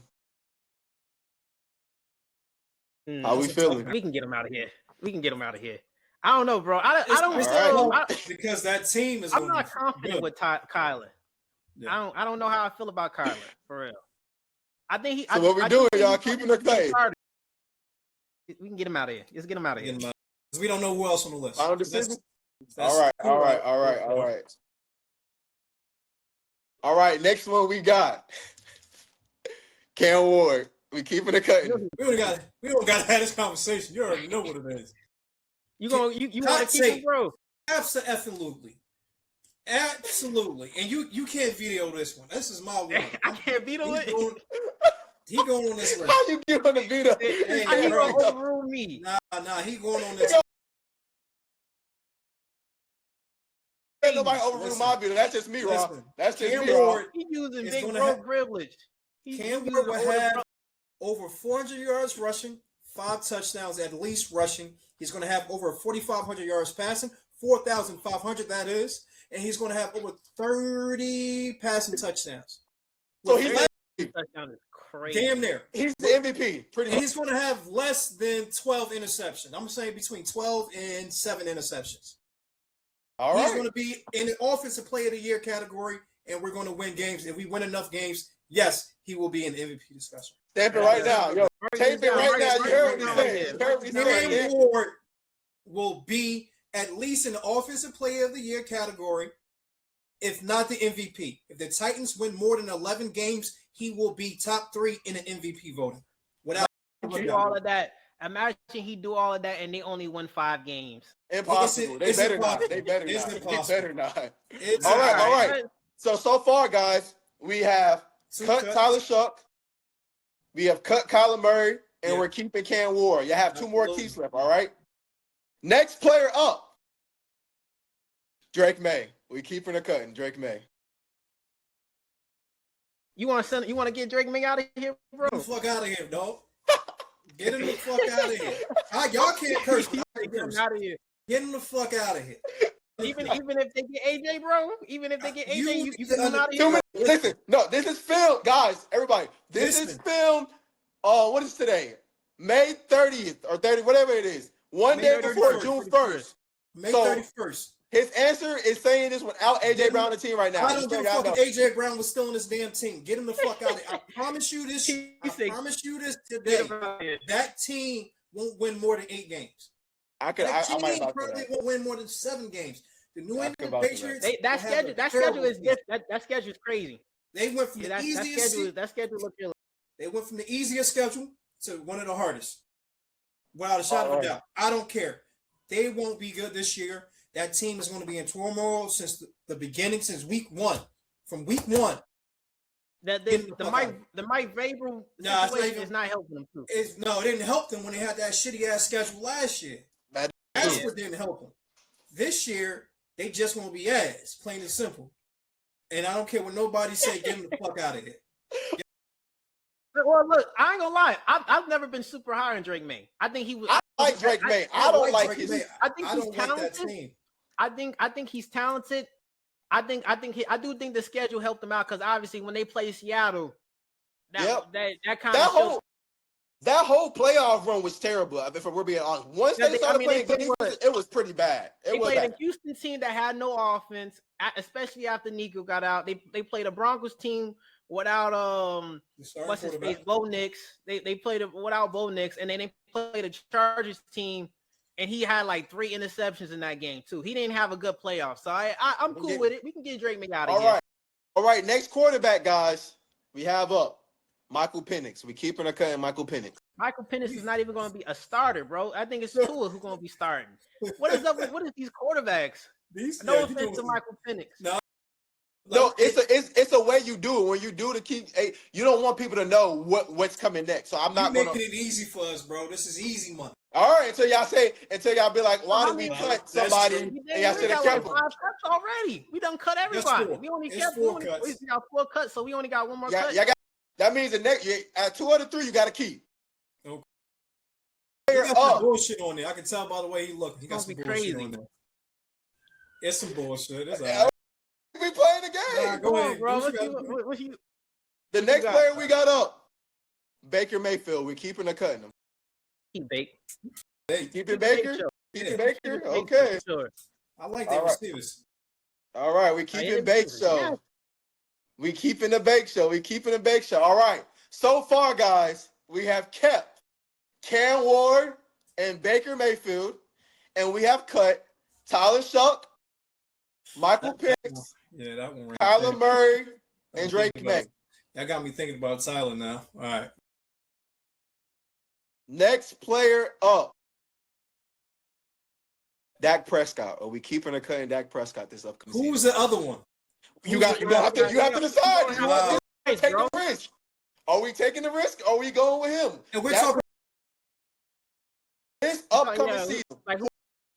him? How we feeling? We can get him out of here. I don't know, bro. I don't because that team is. I'm not confident with Kyler. Yeah. I don't know how I feel about Kyler for real. I think he. So what we doing, y'all? Keeping or cutting? We can get him out of here. Let's get him out of here. We don't know who else on the list. Final decision. All right. Next one we got Cam Ward. We keeping or cutting? We don't got to have this conversation. You already know what it is. You want to keep him, bro? Absolutely. And you can't veto this one. This is my one. I can't veto it. He going on this one. How you give him the veto? How you gonna overrule me? Nah. He going on this. Ain't nobody overrule my veto. That's just me, Rob. That's just me, Rob. He using big bro privilege. Cam Ward will have over 400 yards rushing, 5 touchdowns at least rushing. He's going to have over 4,500 yards passing, 4,500 that is, and he's going to have over 30 passing touchdowns. So he's touchdown is crazy. Damn near. He's the MVP. Pretty much. He's going to have less than 12 interceptions. I'm saying between 12 and 7 interceptions. All right. He's going to be in the Offensive Player of the Year category, and we're going to win games. If we win enough games, yes, he will be in the MVP discussion. Stamp it right now. Yo, tape it right now. You heard what he said. Cam Ward will be at least in the Offensive Player of the Year category, if not the MVP. If the Titans win more than 11 games, he will be top 3 in the MVP voting. Without do all of that, imagine he do all of that and they only won 5 games. Impossible. They better not. They better not. All right. So far, guys, we have cut Tyler Shuck. We have cut Kyler Murray. and Yeah. we're keeping Cam Ward. You have two more Absolutely. keeps left, all right? Next player up, Drake May. We keeping a cutting, Drake May. You want to get Drake May out of here, bro? Get the fuck out of here, dog. Get him the fuck out of here. Y'all can't curse, but I can Get him curse. out of here. Get him the fuck out of here. Even if they get AJ, bro. Even if they get AJ, you get him out of 2 here. minutes. Listen, no, this is filmed, guys. Everybody, this is Listen. filmed. What is today? May 30th or 30, whatever it is. One May day 31st, before June 1st. May So- 31st. His answer is saying this without AJ Brown on the team right now. I don't Just give a so y'all fuck know. if AJ Brown was still on this damn team. Get him the fuck out of here. I promise you this. He I said- promise you this Get today. him out of here. That team won't win more than 8 games. I could. That I might team not say probably that. won't win more than 7 games. The New I England could about say that. Patriots. That will have schedule. a That terrible schedule is season. that schedule is crazy. They went from Yeah, the that easiest. schedule. That schedule look killer. They went from the easiest schedule to one of the hardest. Without a shadow of a Alright. doubt. I don't care. They won't be good this year. That team is going to be in turmoil since the beginning, since week 1. From week 1. That Get the the fuck Mike out. the Mike Vrabel Nah, it's not situation even- is not helping them too. No, it didn't help them when they had that shitty ass schedule last year. That- That's Yeah. what didn't help them. This year, they just won't be ass, plain and simple. And I don't care what nobody say, get them the fuck out of here. Well, look, I ain't gonna lie. I've never been super high on Drake May. I think he was. I like Drake May. I don't like Drake his. May. I think I he's don't like that talented. team. I think he's talented. I do think the schedule helped them out because obviously when they play Seattle, that kind That of shows. whole playoff run was terrible. If we're being honest, once Yeah, they started they playing games, it was pretty bad. They It was played bad. a Houston team that had no offense, especially after Nico got out. They played a Broncos team without The starting what's his face, quarterback. Bo Nix. They played it without Bo Nix, and then they played a Chargers team, and he had like 3 interceptions in that game too. He didn't have a good playoff, so I'm cool with it. We can get Drake May out of here. All right. Next quarterback, guys. We have up Michael Penix. We keeping a cut in Michael Penix. Michael Penix is not even going to be a starter, bro. I think it's Tua who's going to be starting. What is these quarterbacks? No offense to Michael Penix. No, it's a way you do it. When you do to keep, you don't want people to know what's coming next. So I'm not You're gonna. making it easy for us, bro. This is easy money. All right, until y'all be like, why did we cut That's somebody? true. And y'all We should have got like kept 5 them. cuts already. We done cut That's everybody. 4. We only It's kept 4 cuts. We got 4 cuts, so we only got 1 more cut. That means the next at 2 out of 3 you got to keep. Okay. He Player got some up. bullshit on there. I can tell by the way he looked. He got Gonna some be bullshit crazy. on there. It's some bullshit. It's all right. We playing the game. Nah, go Come on, ahead. bro. Do what you gotta do. What you The you next got? player we got up, Baker Mayfield. We keeping or cutting him. keep Baker? Keep it Baker. Keep it Baker. Keep it Okay. for sure. I like All their right. receivers. All right. We yeah, keeping they Bake receivers, Show. yeah. We keeping the Bake Show. We keeping the Bake Show. All right. So far, guys, we have kept Cam Ward and Baker Mayfield, and we have cut Tyler Shuck, Michael Penix, Yeah, that one. Right Kyler there. Murray, I'm and Drake thinking about- May. That got me thinking about Tyler now. All right. Next player up, Dak Prescott. Are we keeping or cutting Dak Prescott this upcoming Who season? was the other one? You have to decide. You want to take bro. the risk? Are we taking the risk? Are we going with him? And we're Dak talking. This upcoming Yeah, season, like who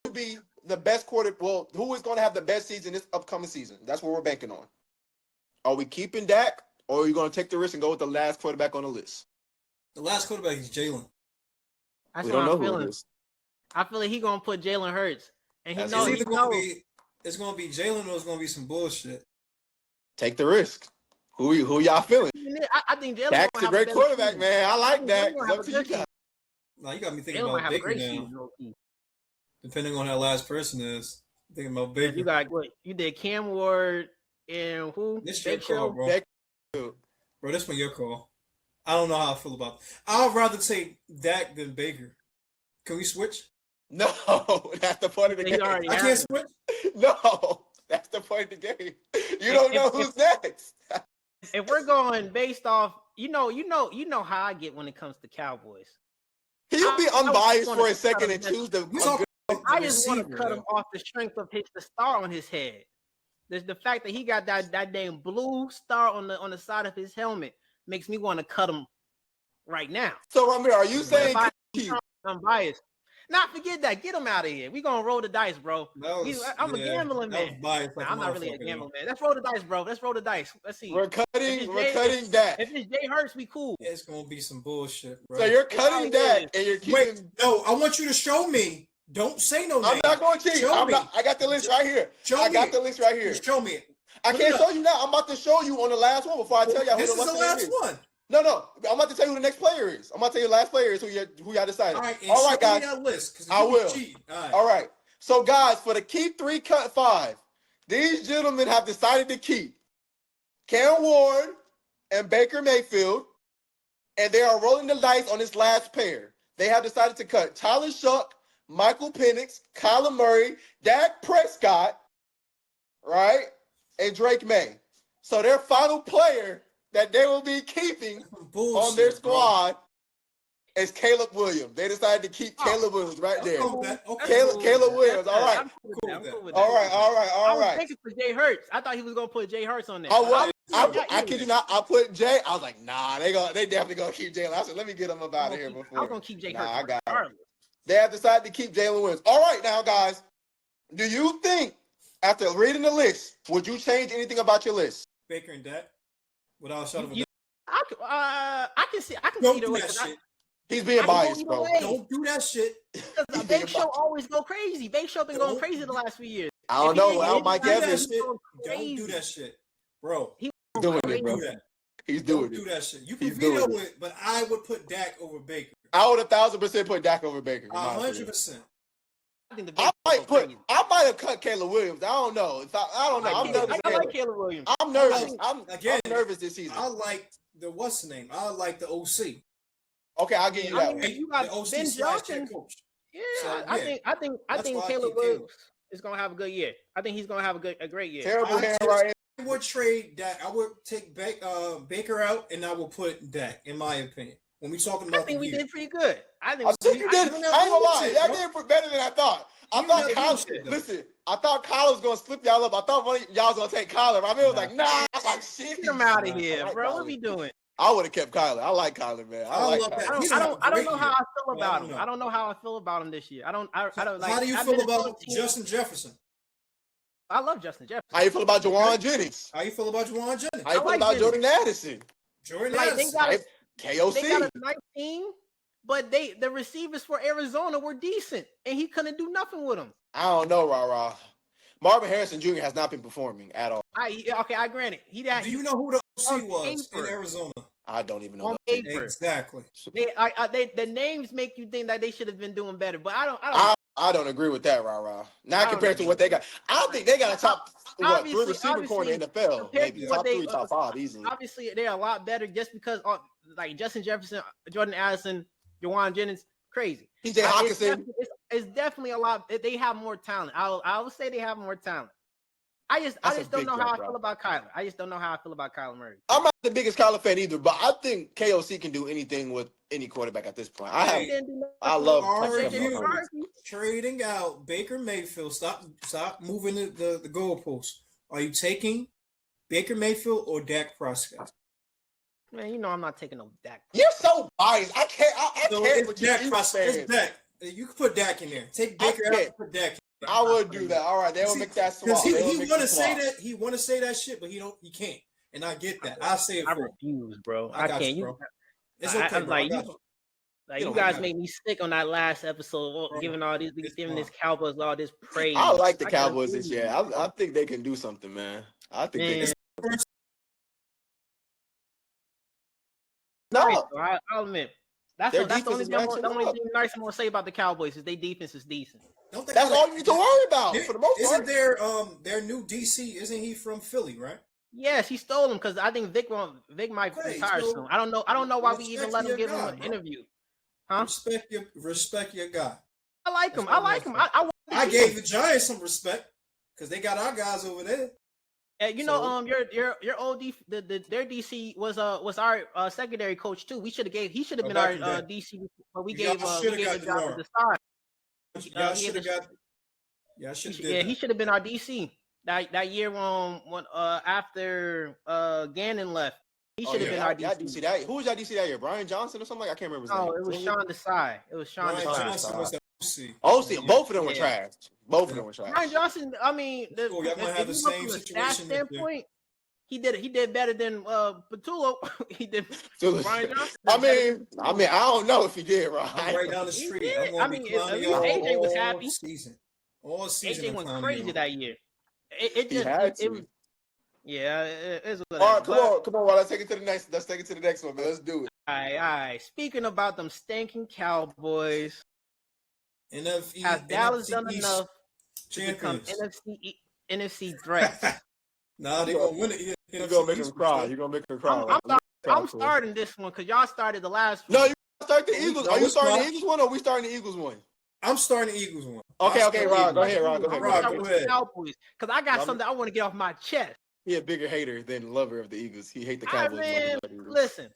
would be the best quarter? Well, who is going to have the best season this upcoming season? That's what we're banking on. Are we keeping Dak, or are you going to take the risk and go with the last quarterback on the list? The last quarterback is Jalen. That's We what don't know I'm who it feeling. is. I feel like he gonna put Jalen Hurts, and he That's knows. it. It's He either going to knows. be. It's going to be Jalen or it's going to be some bullshit. Take the risk. Who y'all feeling? I think Jalen. Dak's gonna a have great better quarterback, season. man. I like Jalen Dak. gonna It's have up a to you good guys. Now you got me thinking Jalen about might have a Baker great now. season. low-key. Depending on how that last person is, I'm thinking about Baker. You got what? You did Cam Ward and who? This your Big call, Show. bro. Dak- Bro, this one your call. I don't know how I feel about it. I'd rather take Dak than Baker. Can we switch? No, that's the point of the He game. already I has can't it. switch. No, that's the point of the game. You don't know who's next. If we're going based off, you know how I get when it comes to Cowboys. He'll be I unbiased wanna for a cut second him and down. choose the. We talking about I the just want to receiver, cut though. him off the strength of the star on his head. There's the fact that he got that damn blue star on the side of his helmet makes me want to cut him right now. So Ramir, are you But saying if I keep? I'm biased. Not forget that. Get him out of here. We gonna roll the dice, bro. I'm a gambling that was man. biased like Nah, I'm not really a motherfucker, gambling man. Let's roll the dice, bro. Let's roll the dice. Let's see. We're If cutting Dak. it's Jay Hurts, we cool. It's gonna be some bullshit, bro. So you're It cutting probably Dak is. and you're Wait, keeping. no, I want you to show me. Don't say no name. I'm not going to cheat. Show me. I got the list right here. Show I got me the list right here. Show me it. I Put can't it show up. you now. I'm about to show you on the last one before I tell y'all who This the is the last one. No. I'm about to tell you who the next player is. I'm about to tell you the last player is who y'all decided. All right, All right, show guys. me that list. I will. All right. So, guys, for the keep 3, cut 5, these gentlemen have decided to keep Cam Ward and Baker Mayfield, and they are rolling the dice on this last pair. They have decided to cut Tyler Shuck, Michael Penix, Kyler Murray, Dak Prescott, right, and Drake May. So their final player that they will be keeping on their squad is Caleb Williams. They decided to keep Caleb Williams right there. Caleb Williams. All right. All I was thinking for Jay Hurts. I thought he was gonna put Jay Hurts on there. I kid you not. I put Jay. I was like, nah, they definitely gonna keep Jalen. I said, let me get him up out of here before. I was gonna keep Jay Hurts. I got it. They have decided to keep Jalen Williams. All right, now, guys. Do you think, after reading the list, would you change anything about your list? Baker and Dak? Without a shadow of a doubt. I can see Don't either do way. that shit. He's being biased, bro. Don't do that shit. Because Bake Show always go crazy. Bake Show been going crazy the last few years. I don't know. Well, Mike Evans. Don't do that shit, bro. He's doing it, bro. He's doing it. Don't do that shit. You can veto it, but I would put Dak over Baker. I would 1,000% put Dak over Baker. 100%. I might have cut Caleb Williams. I don't know. I don't know. I'm nervous. I like Caleb Williams. I'm nervous. I'm nervous this season. I like the what's the name? I like the OC. Okay, I'll give you that one. You got Ben Johnson. Yeah, so, I think Caleb Williams is gonna have a good year. I think he's gonna have a great year. Terrible handwriting. I would trade Dak. I would take Baker out, and I will put Dak. In my opinion, when we talking about, I think we did pretty good. I think you did. I ain't gonna lie, y'all did better than I thought. I thought Kyler. Listen, I thought Kyler was gonna slip y'all up. I thought one of y'all was gonna take Kyler. I mean, it was like, nah. I was like, shit. Get him out of here, bro. What are we doing? I would have kept Kyler. I like Kyler, man. I don't know how I feel about him. I don't know how I feel about him this year. I don't like. How do you feel about Justin Jefferson? I love Justin Jefferson. How you feel about Jawan Jennings? How you feel about Jawan Jennings? How you feel about Jordan Addison? Jordan Addison. KOC. They got a nice team, but the receivers for Arizona were decent, and he couldn't do nothing with them. I don't know, Rah. Marvin Harrison Jr. has not been performing at all. I grant it. Do you know who the OC was in Arizona? I don't even know. On paper. Exactly. The names make you think that they should have been doing better, but I don't agree with that, Rah. Not compared to what they got. I don't think they got a top 3 receiver corner in the NFL. Maybe top 3, top 5 easily. Obviously, they're a lot better just because like Justin Jefferson, Jordan Addison, Jawan Jennings, crazy. TJ Hawkinson. It's definitely a lot. They have more talent. I would say they have more talent. I just don't know how I feel about Kyler. I just don't know how I feel about Kyler Murray. I'm not the biggest Kyler fan either, but I think KOC can do anything with any quarterback at this point. I love trading out Baker Mayfield. Stop moving the goalposts. Are you taking Baker Mayfield or Dak Prescott? Man, you know I'm not taking no Dak. You're so biased. I can't. I can't. It's Dak Prescott. It's Dak. You can put Dak in there. Take Baker out and put Dak in. I would do that. All right, they will make that swap. He want to say that. He want to say that shit, but he can't. And I get that. I say it. I refuse, bro. I can't. You, bro. It's okay, bro. You guys made me sick on that last episode, giving all these, giving this Cowboys all this praise. I like the Cowboys this year. I think they can do something, man. I think they can. No, I'll admit. That's the only thing nice I'm gonna say about the Cowboys is their defense is decent. That's all you need to worry about for the most part. Isn't their new DC? Isn't he from Philly, right? Yes, he stole him because I think Vic might retire soon. I don't know why we even let him give him an interview. Huh? Respect your guy. I like him. I gave the Giants some respect because they got our guys over there. Your old their DC was our secondary coach too. He should have been our DC, but we gave the job to the side. He should have been our DC that year when after Gannon left. He Oh should have been our y'all DC. DC that. Who was y'all DC that year? Brian Johnson or something? I can't remember his No, name. it was Sean Desai. It was Sean Brian Desai. Johnson was the OC. OC, both of them were Yeah. trash. Both of them were trash. Brian Johnson. I mean, Cool, y'all gonna have if the you look same from a stat situation this year. standpoint, he did better than Patullo. He did. So, Brian Johnson. I mean, I don't know if he did, right? I'm right down the He street. did. I'm gonna I be mean, clowning at least y'all AJ was all happy. season. All season, AJ I'm went clowning crazy y'all. that year. It He just had it to. was. Yeah, it's All whatever. right, come on. Well, let's take it to the next. Let's take it to the next one, man. Let's do it. All right. Speaking about them stinking Cowboys, has Dallas done enough to become NFC threats? Nah, they gonna win it. You're gonna make him cry. You're gonna make him cry. I'm starting this one because y'all started the last one. No, you start the Eagles. No, Are you it's starting not. the Eagles one or are we starting the Eagles one? I'm starting the Eagles one. Okay, Ron. Go ahead, Ron. Go I'm ahead. gonna start go with ahead. the Cowboys because I got something I want to get off my chest. He a bigger hater than lover of the Eagles. He hate the Cowboys. Listen,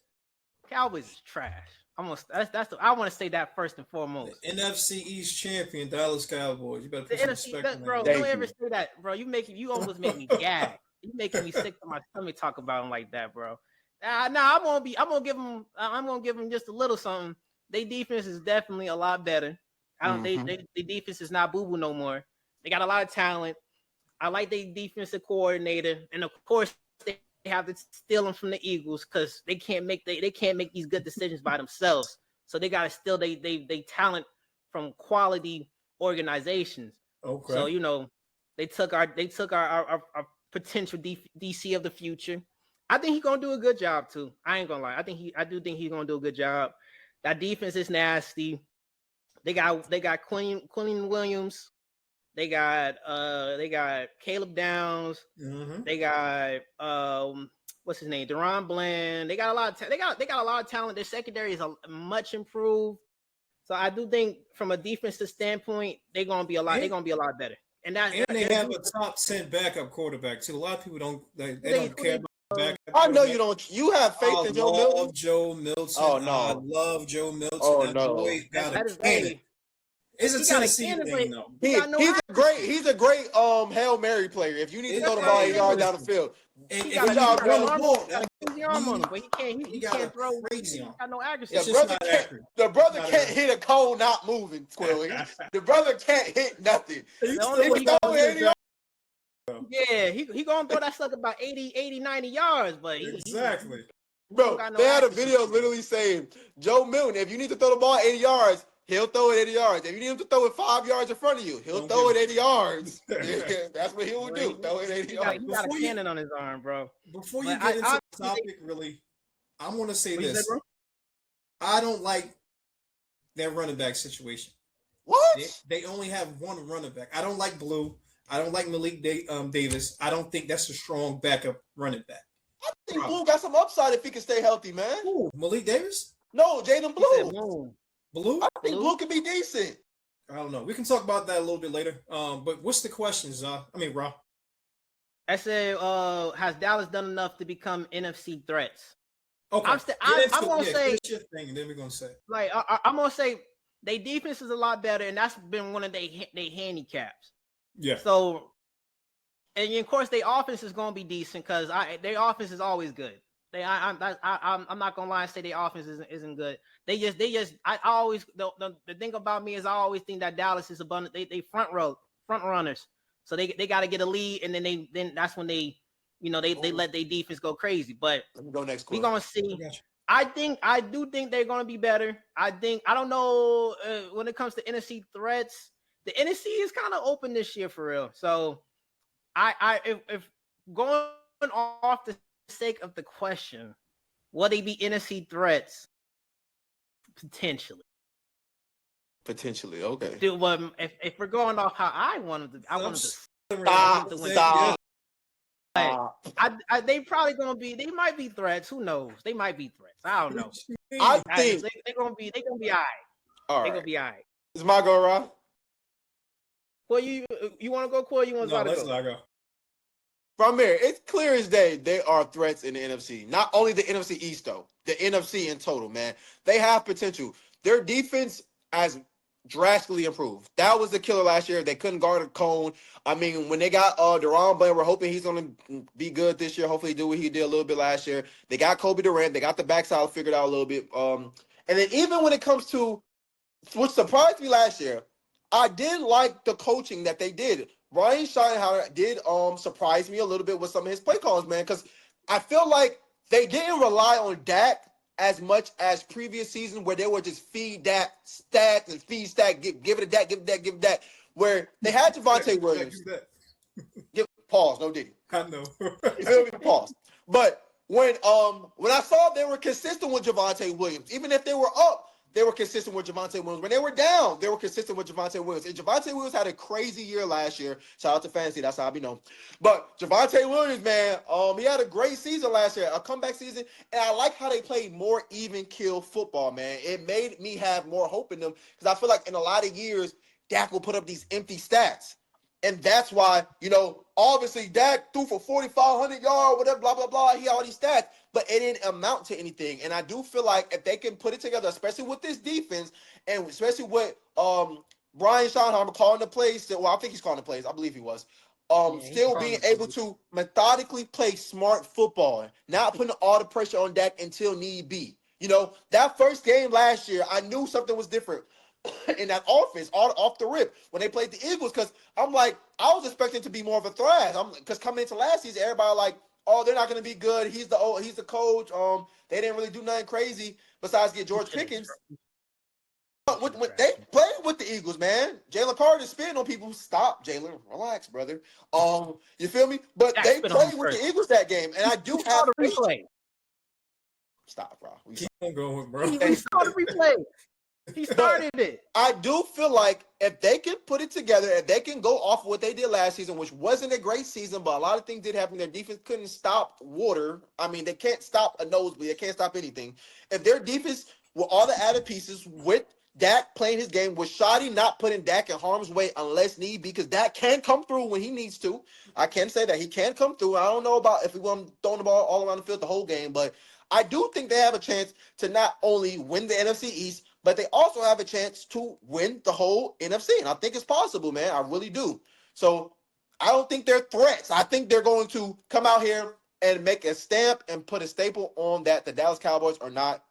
Cowboys is trash. I want to say that first and foremost. The NFC East champion, Dallas Cowboys. You better put The some NFC, respect on bro. that. Don't ever say that, bro. You almost make me gag. You making me sick to my stomach talk about them like that, bro. I'm gonna give them just a little something. Their defense is definitely a lot better. They defense is not boo boo no more. They got a lot of talent. I like their defensive coordinator, and of course they have to steal them from the Eagles because they can't make these good decisions by themselves. So they got to steal they talent from quality organizations. Okay. So they took our potential DC of the future. I think he's gonna do a good job too. I ain't gonna lie. I do think he's gonna do a good job. That defense is nasty. They got Quinn Williams. They got Caleb Downs. Mm-hmm. They got what's his name? Deron Bland. They got a lot of they got a lot of talent. Their secondary is much improved. So I do think from a defensive standpoint, they're gonna be a lot better. And they have a top 10 backup quarterback too. A lot of people don't care about backup. I know you don't. You have faith in Joe Milton. I love Joe Milton. Oh no, I love Joe Milton. Oh that no, boy got a cannon. It's a Tennessee thing, though. He's a great Hail Mary player. If you need to throw the ball 8 yards down the field, he got crazy arm on him, but he can't throw crazy. He got no accuracy. The brother can't hit a cone not moving, Twilly. The brother can't hit nothing. Yeah, he gonna throw that sucker about 80, 90 yards, but exactly. Bro, they had a video literally saying, Joe Milton, if you need to throw the ball 80 yards, he'll throw it 80 yards. If you need him to throw it 5 yards in front of you, he'll throw it 80 yards. That's what he will do. Throw it 80 yards. He got a cannon on his arm, bro. Before you get into the topic, really, I want to say this. Said, I don't like their running back situation. What? They only have one running back. I don't like Blue. I don't like Malik Davis. I don't think that's a strong backup running back. I think Blue got some upside if he can stay healthy, man. Ooh, Malik Davis? No, Jaden Blue. Blue? I think Blue could be decent. I don't know. We can talk about that a little bit later. But what's the question, Rob? I said, has Dallas done enough to become NFC threats? Okay. I'm gonna say your thing, and then we're gonna say like I'm gonna say their defense is a lot better, and that's been one of their handicaps. Yeah. So, and of course, their offense is gonna be decent because their offense is always good. I'm not gonna lie and say their offense isn't good. I always the thing about me is I always think that Dallas is abundant. They front runners, so they got to get a lead, and then that's when they let their defense go crazy. But let me go next. We're gonna see. I do think they're gonna be better. I don't know when it comes to NFC threats. The NFC is kind of open this year for real. So if going off the sake of the question, will they be NFC threats? Potentially, okay. Dude, well, if we're going off how I wanted to, Stop. They probably gonna be. They might be threats. Who knows? They might be threats. I don't know. I think they're gonna be. They're gonna be all right. All right. They're gonna be all right. It's my go, Rob. Well, you want to go, Corey? You want to let's not go. From here, it's clear as day they are threats in the NFC. Not only the NFC East, though. The NFC in total, man. They have potential. Their defense, as drastically improved. That was the killer last year. They couldn't guard a cone. I mean, when they got Deron Bland, we're hoping he's going to be good this year. Hopefully do what he did a little bit last year. They got Kobe Durant. They got the backside figured out a little bit. And then even when it comes to, which surprised me last year, I did like the coaching that they did. Ryan Scheinhauer did surprise me a little bit with some of his play calls, man, because I feel like they didn't rely on Dak as much as previous season where they would just feed Dak stats and feed Stack, give it a Dak, give it Dak, give it Dak, where they had Javonte Williams. Pause, no Diddy. I know. You feel me? Pause. But when I saw they were consistent with Javonte Williams, even if they were up, they were consistent with Javonte Williams. When they were down, they were consistent with Javonte Williams. And Javonte Williams had a crazy year last year. Shout out to Fantasy. That's how I be known. But Javonte Williams, man, he had a great season last year, a comeback season. And I like how they played more even kill football, man. It made me have more hope in them because I feel like in a lot of years, Dak will put up these empty stats. And that's why, obviously Dak threw for 4,500 yards, whatever, blah, blah, blah. He had all these stats, but it didn't amount to anything. And I do feel like if they can put it together, especially with this defense, and especially with Brian Schottenheimer calling the plays, well, I think he's calling the plays. I believe he was. Still being able to methodically play smart football, not putting all the pressure on Dak until need be. That first game last year, I knew something was different in that offense, all off the rip when they played the Eagles, because I'm like, I was expecting to be more of a thrash. Because coming into last season, everybody like, oh, they're not going to be good. He's the coach. They didn't really do nothing crazy besides get George Pickens. But when they played with the Eagles, man, Jalen Carter spitting on people. Stop, Jalen. Relax, brother. You feel me? But they played with the Eagles that game, and I do have replay. Stop, bro. Keep on going, bro. He started replay. He started it. I do feel like if they can put it together, if they can go off of what they did last season, which wasn't a great season, but a lot of things did happen. Their defense couldn't stop water. I mean, they can't stop a nosebleed. They can't stop anything. If their defense, with all the added pieces, with Dak playing his game, with Shoddy not putting Dak in harm's way unless need be, because Dak can come through when he needs to. I can say that. He can come through. I don't know about if we want him throwing the ball all around the field the whole game, but I do think they have a chance to not only win the NFC East, but they also have a chance to win the whole NFC. And I think it's possible, man. I really do. So I don't think they're threats. I think they're going to come out here and make a stamp and put a staple on that the Dallas Cowboys are not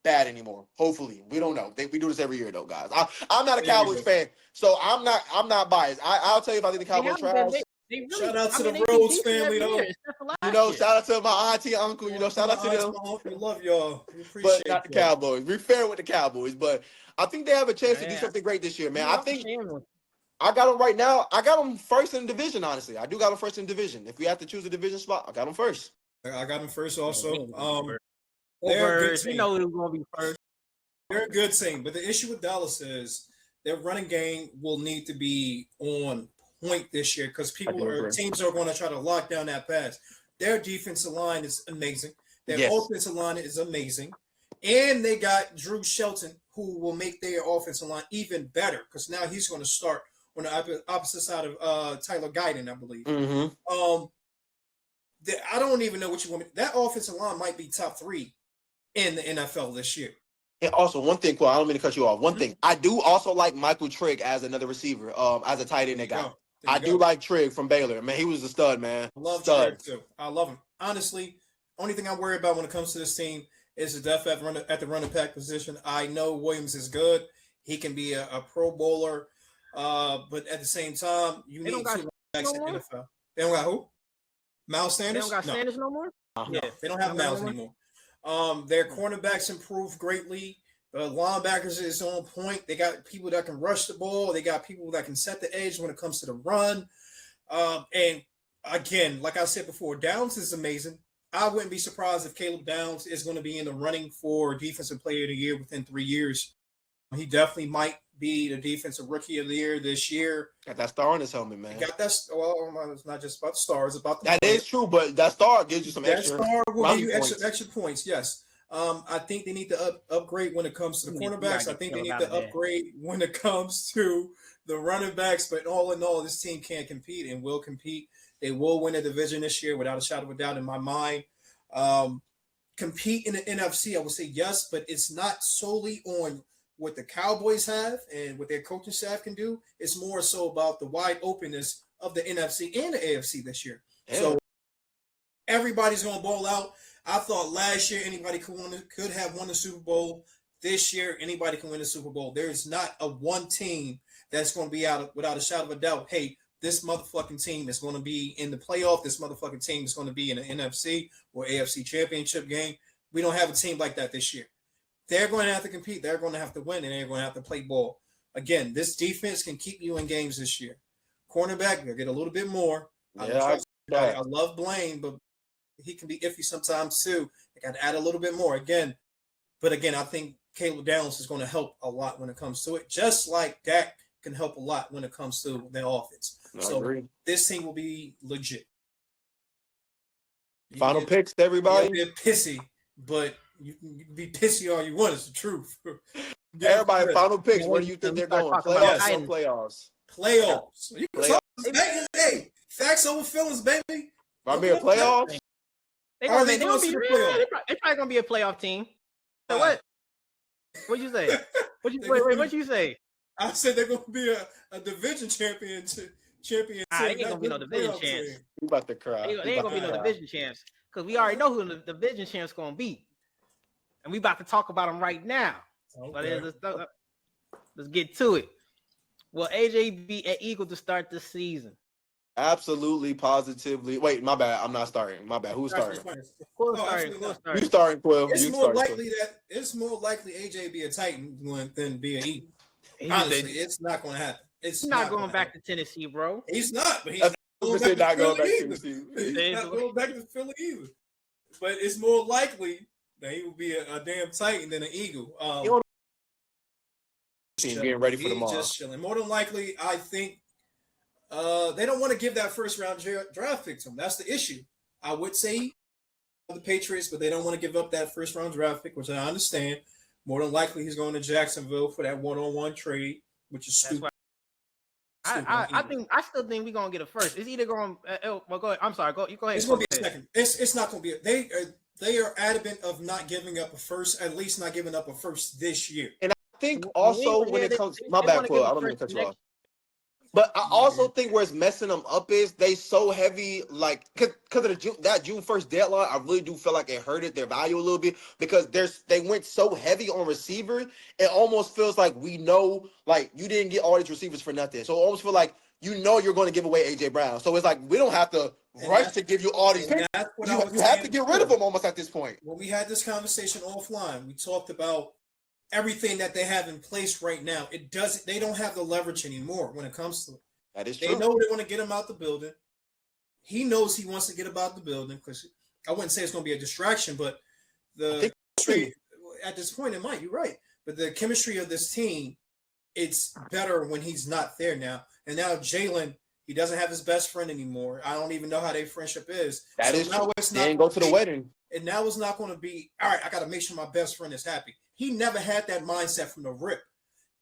bad anymore. Hopefully. We don't know. We do this every year, though, guys. I'm not a Cowboys fan, so I'm not biased. I'll tell you if I think the Cowboys trash. Shout out to the Rhodes family, though. Shout out to my auntie, uncle. Shout out to them. We love y'all. We appreciate but not the Cowboys. We're fair with the Cowboys, but I think they have a chance to do something great this year, man. I think I got them right now. I got them first in the division, honestly. I do got them first in the division. If we have to choose a division spot, I got them first. I got them first also. They're a good team. Who's going to be first? They're a good team, but the issue with Dallas is their running game will need to be on point this year because teams are going to try to lock down that pass. Their defensive line is amazing. Their offensive line is amazing. And they got Drew Shelton, who will make their offensive line even better because now he's going to start on the opposite side of Tyler Guyton, I believe. Mm-hmm. I don't even know what you want me. That offensive line might be top 3 in the NFL this year. And also, one thing, I don't mean to cut you off. One thing, I do also like Michael Trigg as another receiver, as a tight end. I do like Trigg from Baylor. Man, he was a stud, man. I love Trigg, too. I love him. Honestly, only thing I worry about when it comes to this team is the depth at the running back position. I know Williams is good. He can be a Pro Bowler. But at the same time, you need 2 running backs in the NFL. They don't got who? Miles Sanders? They don't got Sanders no more? No, they don't have Miles anymore. Their cornerbacks improved greatly. The linebackers is on point. They got people that can rush the ball. They got people that can set the edge when it comes to the run. And again, like I said before, Downs is amazing. I wouldn't be surprised if Caleb Downs is going to be in the running for Defensive Player of the Year within 3 years. He definitely might be the Defensive Rookie of the Year this year. Got that star on his helmet, man. Got that. Well, it's not just about the stars. It's about the that is true, but that star gives you some extra. That star will give you extra points. Yes. I think they need to upgrade when it comes to the cornerbacks. I think they need to upgrade when it comes to the running backs. But all in all, this team can compete and will compete. They will win a division this year without a shadow of a doubt in my mind. Compete in the NFC, I would say yes, but it's not solely on what the Cowboys have and what their coaching staff can do. It's more so about the wide openness of the NFC and the AFC this year. Yeah. So everybody's going to ball out. I thought last year anybody could have won the Super Bowl. This year anybody can win the Super Bowl. There is not a one team that's going to be out without a shadow of a doubt. Hey, this motherfucking team is going to be in the playoff. This motherfucking team is going to be in an NFC or AFC championship game. We don't have a team like that this year. They're going to have to compete. They're going to have to win, and they're going to have to play ball. Again, this defense can keep you in games this year. Cornerback, they'll get a little bit more. I love Blaine, but he can be iffy sometimes too. They got to add a little bit more. Again, I think Caleb Downs is going to help a lot when it comes to it, just like Dak can help a lot when it comes to their offense. This team will be legit. Final picks, everybody. You're a bit pissy, but you can be pissy all you want. It's the truth. Everybody, final picks. Where do you think they're going? Playoffs or playoffs? Playoffs. Hey, facts over feelings, baby. I mean, playoffs. They're probably gonna be a playoff team. So what? What'd you say? What'd you say? I said they're gonna be a division champion. They ain't gonna be no division champs. We about to cry. They ain't gonna be no division champs because we already know who the division champs gonna be, and we about to talk about them right now. Okay. But let's get to it. Will AJ be an Eagle to start this season? Absolutely, positively. Wait, my bad. I'm not starting. My bad. Who's starting? You starting, Quill. It's more likely AJ be a Titan than be an Eagle. Honestly, it's not going to happen. He's not going back to Tennessee, bro. He's not, but he's not going back to Tennessee. He's not going back to Philly either. But it's more likely that he will be a damn Titan than an Eagle. Getting ready for tomorrow. Just chilling. More than likely, I think they don't want to give that first round draft pick to him. That's the issue. I would say the Patriots, but they don't want to give up that first round draft pick, which I understand. More than likely, he's going to Jacksonville for that one-on-one trade, which is stupid. I still think we're gonna get a first. It's either going. Well, go ahead. I'm sorry. You go ahead. It's gonna be a second. It's not gonna be. They are adamant of not giving up a first. At least not giving up a first this year. And I think also when it comes, my bad, Quill. I don't mean to cut you off. But I also think where it's messing them up is they so heavy, like because of that June 1st deadline. I really do feel like it hurted their value a little bit because they went so heavy on receiver. It almost feels like we know, like you didn't get all these receivers for nothing. So it almost feel like you're going to give away AJ Brown. So it's like we don't have to rush to give you all these picks. You have to get rid of them almost at this point. When we had this conversation offline, we talked about everything that they have in place right now. They don't have the leverage anymore when it comes to it. That is true. They know they want to get him out the building. He knows he wants to get him out the building because I wouldn't say it's going to be a distraction, but at this point it might. You're right. But the chemistry of this team, it's better when he's not there now. And now Jalen, he doesn't have his best friend anymore. I don't even know how their friendship is. That is true. They didn't go to the wedding. And now it's not going to be, all right, I got to make sure my best friend is happy. He never had that mindset from the rip.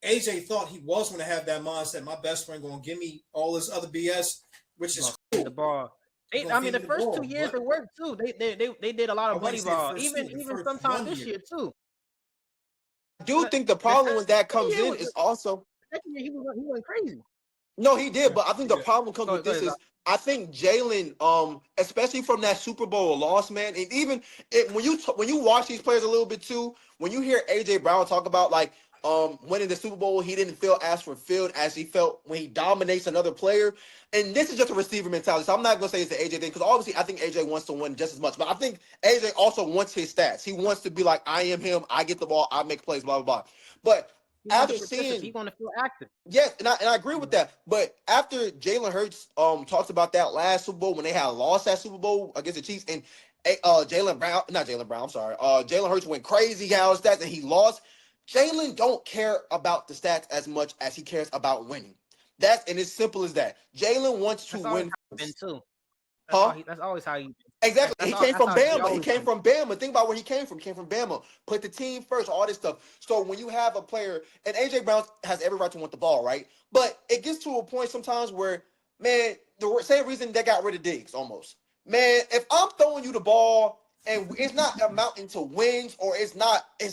AJ thought he was going to have that mindset. My best friend going to give me all this other BS, which is cool. The ball. The first 2 years it worked too. They did a lot of buddy ball. Even sometime this year too. I do think the problem with that comes in is also. Second year he went crazy. No, he did, but I think the problem comes with this is I think Jalen, especially from that Super Bowl loss, man, and even when you watch these players a little bit too, when you hear AJ Brown talk about like winning the Super Bowl, he didn't feel as fulfilled as he felt when he dominates another player. And this is just a receiver mentality. So I'm not gonna say it's the AJ thing because obviously I think AJ wants to win just as much, but I think AJ also wants his stats. He wants to be like, I am him. I get the ball. I make plays. Blah blah blah. But after seeing, he's going to feel active. Yes, and I agree with that. But after Jalen Hurts talked about that last Super Bowl when they had lost that Super Bowl against the Chiefs, and Jalen Hurts went crazy, how his stats, and he lost. Jalen don't care about the stats as much as he cares about winning. And it's simple as that. Jalen wants to win. That's always how he. Exactly. He came from Bama. Think about where he came from. He came from Bama. Put the team first, all this stuff. So when you have a player, and AJ Brown has every right to want the ball, right? But it gets to a point sometimes where, man, the same reason they got rid of Diggs almost. Man, if I'm throwing you the ball and it's not amounting to wins, or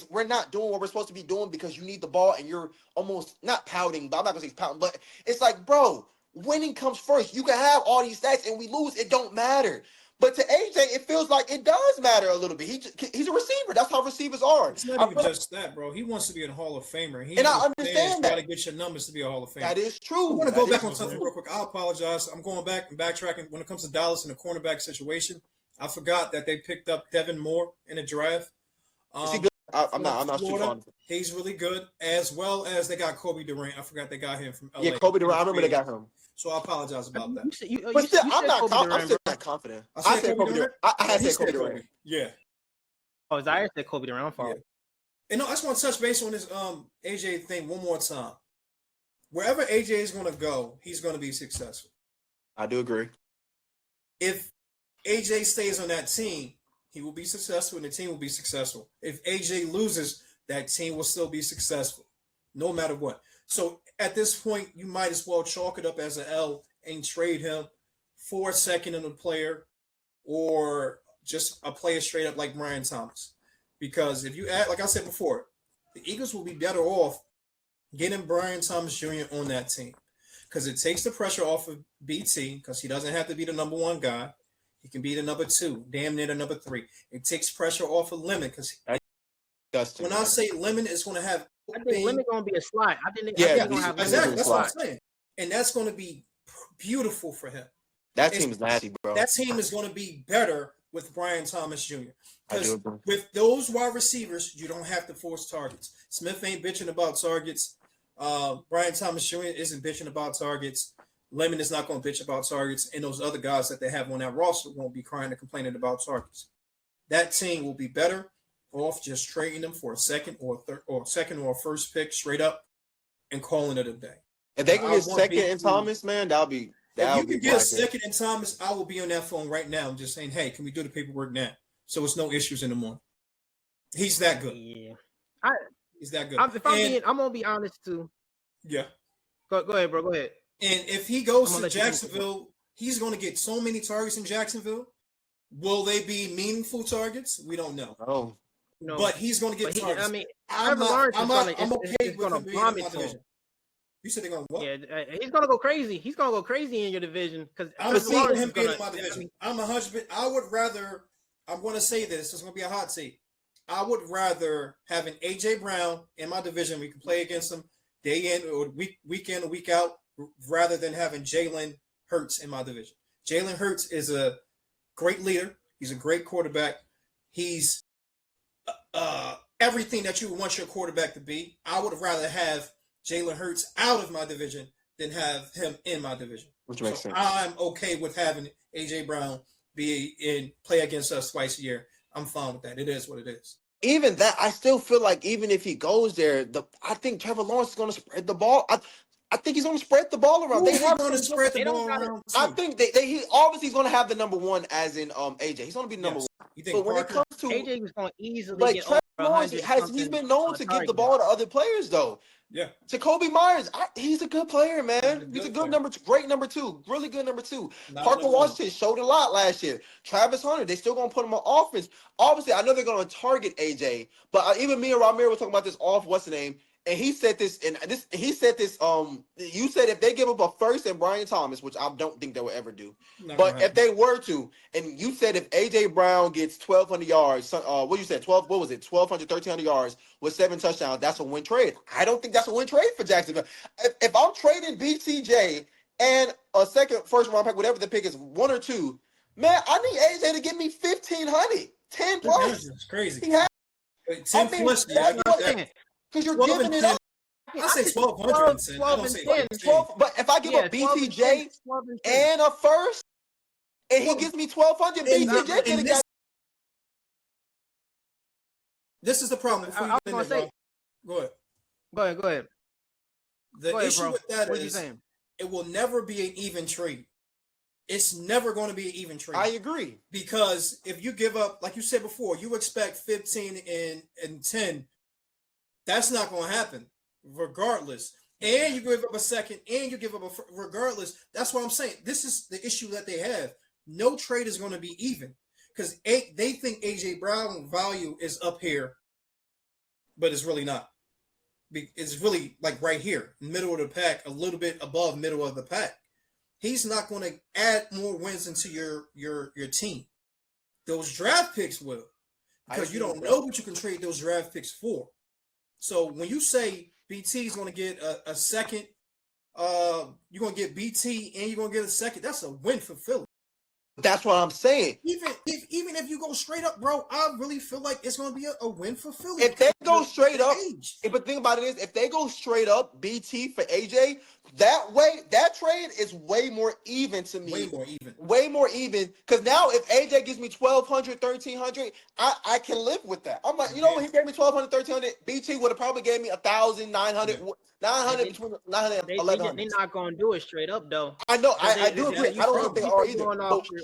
we're not doing what we're supposed to be doing because you need the ball and you're almost not pouting, but I'm not gonna say it's pouting, but it's like, bro, winning comes first. You can have all these stats and we lose, it don't matter. But to AJ, it feels like it does matter a little bit. He's a receiver. That's how receivers are. It's not even just that, bro. He wants to be a Hall of Famer. And I understand that. Got to get your numbers to be a Hall of Famer. That is true. I want to go back on something real quick. I apologize. I'm going back and backtracking. When it comes to Dallas and the cornerback situation, I forgot that they picked up Devin Moore in a draft. Is he good? I'm not too fond. He's really good, as well as they got Kobe Durant. I forgot they got him from LA. Yeah, Kobe Durant. I remember they got him. So I apologize about that. But still, I'm still not confident. I said Kobe Durant. I had said Kobe Durant. Yeah. Oh, Zaire said Kobe Durant. Yeah. And no, I just want to touch base on this AJ thing one more time. Wherever AJ is going to go, he's going to be successful. I do agree. If AJ stays on that team, he will be successful and the team will be successful. If AJ loses, that team will still be successful, no matter what. So at this point, you might as well chalk it up as an L and trade him for a second in a player or just a player straight up like Brian Thomas. Because if you add, like I said before, the Eagles will be better off getting Brian Thomas Jr. on that team because it takes the pressure off of BT because he doesn't have to be the number one guy. He can be the number two, damn near the number three. It takes pressure off of Lemon because when I say Lemon is going to have, I think Lemon going to be a slide. I think he's going to have exactly. That's what I'm saying, and that's going to be beautiful for him. That team is nasty, bro. That team is going to be better with Brian Thomas Jr. Because with those wide receivers, you don't have to force targets. Smith ain't bitching about targets. Brian Thomas Jr. isn't bitching about targets. Lemon is not going to bitch about targets, and those other guys that they have on that roster won't be crying and complaining about targets. That team will be better off just trading them for a second or a first pick straight up and calling it a day. If they can get second in Thomas, man, that'll be. If you can get a second in Thomas, I will be on that phone right now and just saying, hey, can we do the paperwork now? So it's no issues in the morning. He's that good. Yeah. He's that good. I'm going to be honest too. Yeah. Go ahead, bro. Go ahead. And if he goes to Jacksonville, he's going to get so many targets in Jacksonville. Will they be meaningful targets? We don't know. Oh. No. But he's going to get targets. I mean, I'm okay with him being in my division. You said they're going to what? Yeah, he's going to go crazy. He's going to go crazy in your division because I'm seeing him being in my division. I'm 100%. I would rather. I'm going to say this. It's going to be a hot take. I would rather have an AJ Brown in my division. We can play against him day in or week in or week out, rather than having Jalen Hurts in my division. Jalen Hurts is a great leader. He's a great quarterback. He's everything that you would want your quarterback to be. I would rather have Jalen Hurts out of my division than have him in my division. Which makes sense. I'm okay with having AJ Brown play against us twice a year. I'm fine with that. It is what it is. Even that, I still feel like even if he goes there, I think Trevor Lawrence is going to spread the ball. I think he's going to spread the ball around. They have going to spread the ball around. I think he obviously is going to have the number one, as in AJ. He's going to be the number one. You think when it comes to AJ is going to easily get Trevor Lawrence, he's been known to give the ball to other players though. Yeah. Jacoby Myers, he's a good player, man. He's a good great number two, really good number two. Parker Washington showed a lot last year. Travis Hunter, they still gonna put him on offense. Obviously, I know they're gonna target AJ, but even me and Ramir were talking about this off. What's the name? And he said this, you said if they give up a first and Brian Thomas, which I don't think they will ever do, but if they were to, and you said if AJ Brown gets 1,200 yards, what you said, 1,200, 1,300 yards with 7 touchdowns, that's a win trade. I don't think that's a win trade for Jacksonville. If I'm trading BTJ and a second, first round pick, whatever the pick is, 1 or 2, man, I need AJ to give me 1,500, 10 plus. That's crazy. 10 plus. Because you're giving it up. I say 1,200. 12, but if I give a BTJ and a first, and he gives me 1,200, BTJ can get. This is the problem. Go ahead. Go ahead. The issue with that is it will never be an even trade. It's never going to be an even trade. I agree. Because if you give up, like you said before, you expect 15 and 10. That's not going to happen, regardless. And you give up a second, and you give up regardless. That's what I'm saying. This is the issue that they have. No trade is going to be even. because they think AJ Brown value is up here, but it's really not. It's really like right here, middle of the pack, a little bit above middle of the pack. He's not going to add more wins into your team. Those draft picks will, because you don't know what you can trade those draft picks for. So when you say BT is going to get a second, you're going to get BT and you're going to get a second, that's a win for Philly. That's what I'm saying. Even if you go straight up, bro, I really feel like it's going to be a win for Philly. If they go straight up, but the thing about it is, if they go straight up BT for AJ, that trade is way more even to me. Way more even. Because now if AJ gives me 1,200, 1,300, I can live with that. I'm like, you know, when he gave me 1,200, 1,300, BT would have probably gave me 1,000, 900, 900 between 900 and 1,100. They're not going to do it straight up, though. I know. I do agree. I don't think they are either.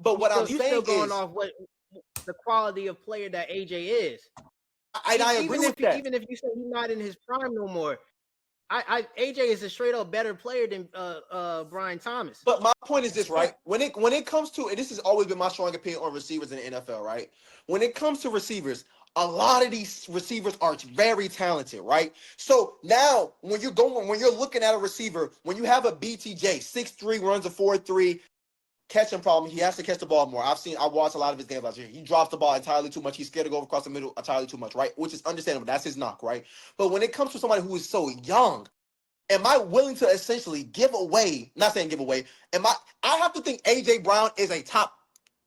But what I'm saying is, still going off what the quality of player that AJ is. I agree with that. Even if you say he's not in his prime no more, AJ is a straight up better player than Brian Thomas. But my point is this, right? When it comes to, and this has always been my strong opinion on receivers in the NFL, right? When it comes to receivers, a lot of these receivers are very talented, right? So now when you're looking at a receiver, when you have a BTJ, 6'3", runs a 4.3, catching problem, he has to catch the ball more. I watched a lot of his games last year. He drops the ball entirely too much. He's scared to go across the middle entirely too much, right? Which is understandable. That's his knock, right? But when it comes to somebody who is so young, am I willing to essentially give away, not saying give away, I have to think AJ Brown is a top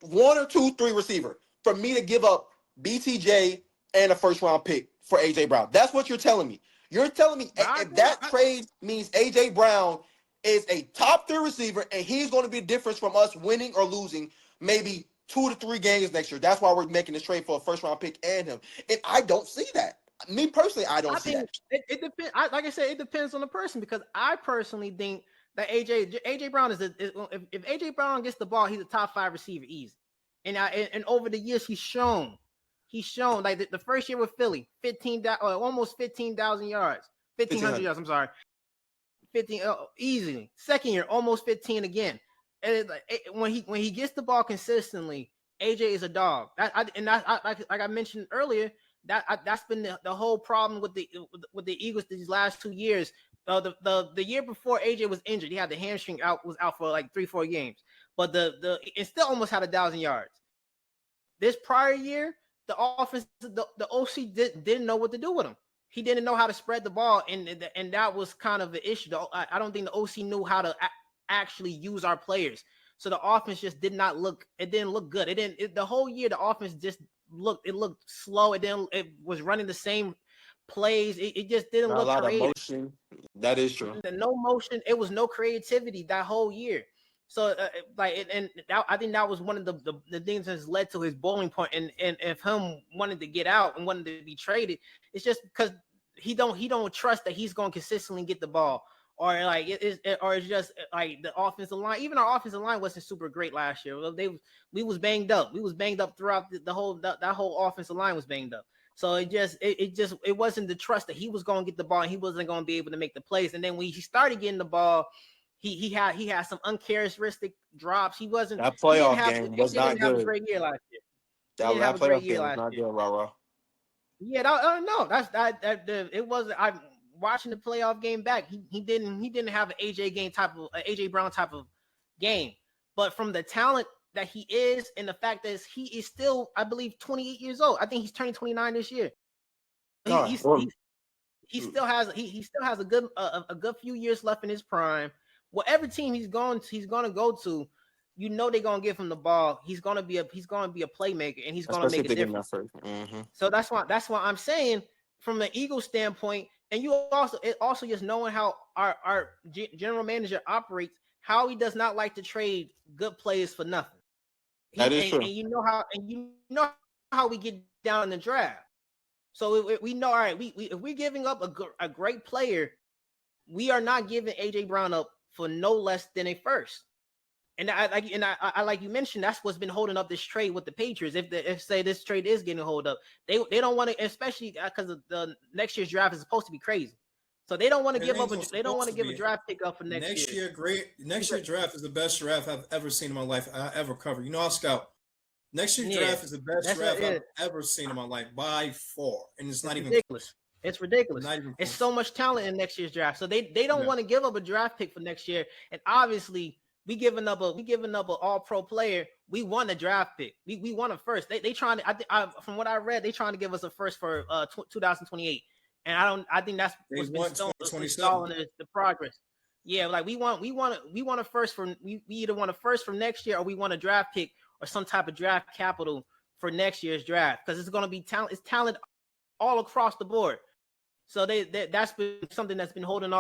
1 or 2, 3 receiver for me to give up BTJ and a first round pick for AJ Brown. That's what you're telling me. You're telling me if that trade means AJ Brown is a top 3 receiver and he's going to be the difference from us winning or losing maybe 2 to 3 games next year. That's why we're making this trade for a first round pick and him. And I don't see that. Me personally, I don't see that. It depends. Like I said, it depends on the person, because I personally think that AJ Brown if AJ Brown gets the ball, he's a top 5 receiver easy. And over the years, he's shown like the first year with Philly, almost 15,000 yards, 1,500 yards. I'm sorry, 15 easily. Second year, almost 15 again. And when he gets the ball consistently, AJ is a dog. Like I mentioned earlier, that's been the whole problem with the Eagles these last 2 years. The year before AJ was injured, he had the hamstring was out for like 3-4 games, but it still almost had 1,000 yards. This prior year, the offense, the OC didn't know what to do with him. He didn't know how to spread the ball, and that was kind of the issue. I don't think the OC knew how to actually use our players. So the offense just didn't look good. The whole year the offense just looked slow. It was running the same plays. It just didn't look creative. A lot of motion. That is true. No motion. It was no creativity that whole year. So I think that was one of the things that's led to his boiling point. And if him wanted to get out and wanted to be traded, it's just because he don't trust that he's going to consistently get the ball, or like it's just like the offensive line. Even our offensive line wasn't super great last year. We was banged up. We was banged up throughout the whole that whole offensive line was banged up. So it wasn't the trust that he was going to get the ball and he wasn't going to be able to make the plays. And then when he started getting the ball, he had some uncharacteristic drops. He wasn't. That playoff game was not good. Have a great year last year. That playoff game was not good, Rara. Yeah, no, it wasn't. I'm watching the playoff game back. He didn't have an AJ Brown type of game, but from the talent that he is and the fact that he is still, I believe, 28 years old. I think he's turning 29 this year. He still has a good few years left in his prime. Whatever team he's going to go to, you know they're gonna give him the ball. He's gonna be a playmaker, and he's gonna make a difference. Mm-hmm. So that's why I'm saying, from the Eagles standpoint, and also just knowing how our general manager operates, how he does not like to trade good players for nothing. That is true. And you know how we get down in the draft. So we know, all right, if we're giving up a great player, we are not giving AJ Brown up for no less than a first. And I like you mentioned, that's what's been holding up this trade with the Patriots. If say this trade is getting hold up, they don't want to, especially because the next year's draft is supposed to be crazy. So they don't want to give up. They don't want to give a draft pick up for next year. Next year draft is the best draft I've ever seen in my life. I ever covered. You know, I scout. Next year's Yeah, draft is the best that's draft I've it. ever seen in my life by far, and it's not It's even ridiculous. It's ridiculous. not even It's close. so much talent in next year's draft. So they don't Yeah. want to give up a draft pick for next year. And obviously, we giving up an all pro player. We want a draft pick. We want a first. They trying to. From what I read, they trying to give us a first for 2028. And I think that's They what's been want 2027. stalling the progress. Yeah, like we want a first for we either want a first from next year or we want a draft pick or some type of draft capital for next year's draft because it's going to be talent. It's talent all across the board. So that's been something that's been holding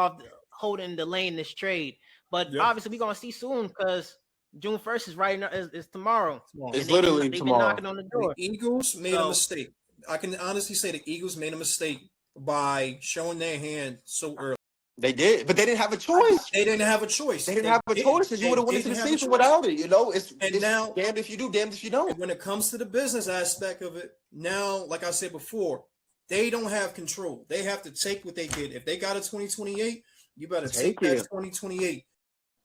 the lane this trade. But obviously we're gonna see soon because June 1st is right now is tomorrow. It's literally they've tomorrow. been knocking on the door. The Eagles made a mistake. I can honestly say the Eagles made a mistake by showing their hand so early. They did, but they didn't have a choice. They didn't have a choice. They didn't have a choice because you would have went into the season without it. You know, it's now damned if you do, damned if you don't. When it comes to the business aspect of it, now, like I said before, they don't have control. They have to take what they get. If they got a 2028, you better take that 2028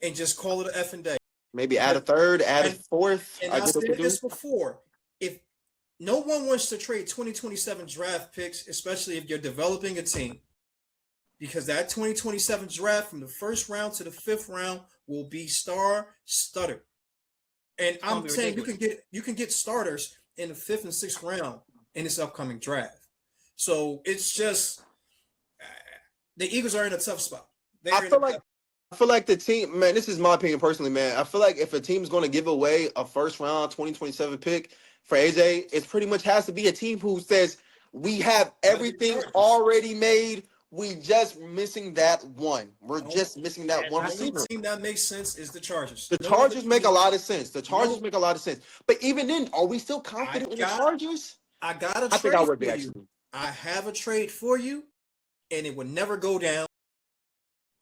and just call it an effing day. Maybe add a third, add a fourth. And I said this before. If no one wants to trade 2027 draft picks, especially if you're developing a team, because that 2027 draft from the first round to the fifth round will be star-studded. And I'm saying you can get starters in the fifth and sixth round in this upcoming draft. So it's just the Eagles are in a tough spot. I feel like the team, man, this is my opinion personally, man. I feel like if a team's going to give away a first round 2027 pick for AJ, it pretty much has to be a team who says we have everything already made. We just missing that one. We're just missing that one receiver. The team that makes sense is the Chargers. The Chargers make a lot of sense. Make a lot of sense. But even then, are we still confident in the Chargers? I got a trade. I think I would be actually. I have a trade for you, and it would never go down.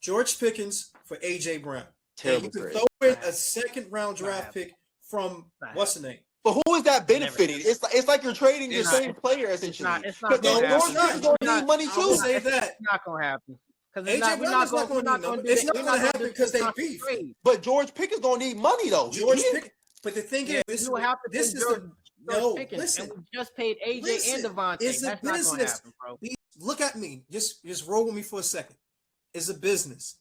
George Pickens for AJ Brown. Terrible you can trade. throw in a second round draft pick from what's the name? But who is that benefiting? It's like you're trading your same player essentially. It's not going to need money too. Say that. It's not going to happen. AJ Brown is not going to need money. It's not going to happen because they beef. But George Pickens going to need money though. But the thing is, this is listen. And we just paid AJ and Devontae. It's a That's not going to happen, bro. Look at me. Just roll with me for a second. It's a business.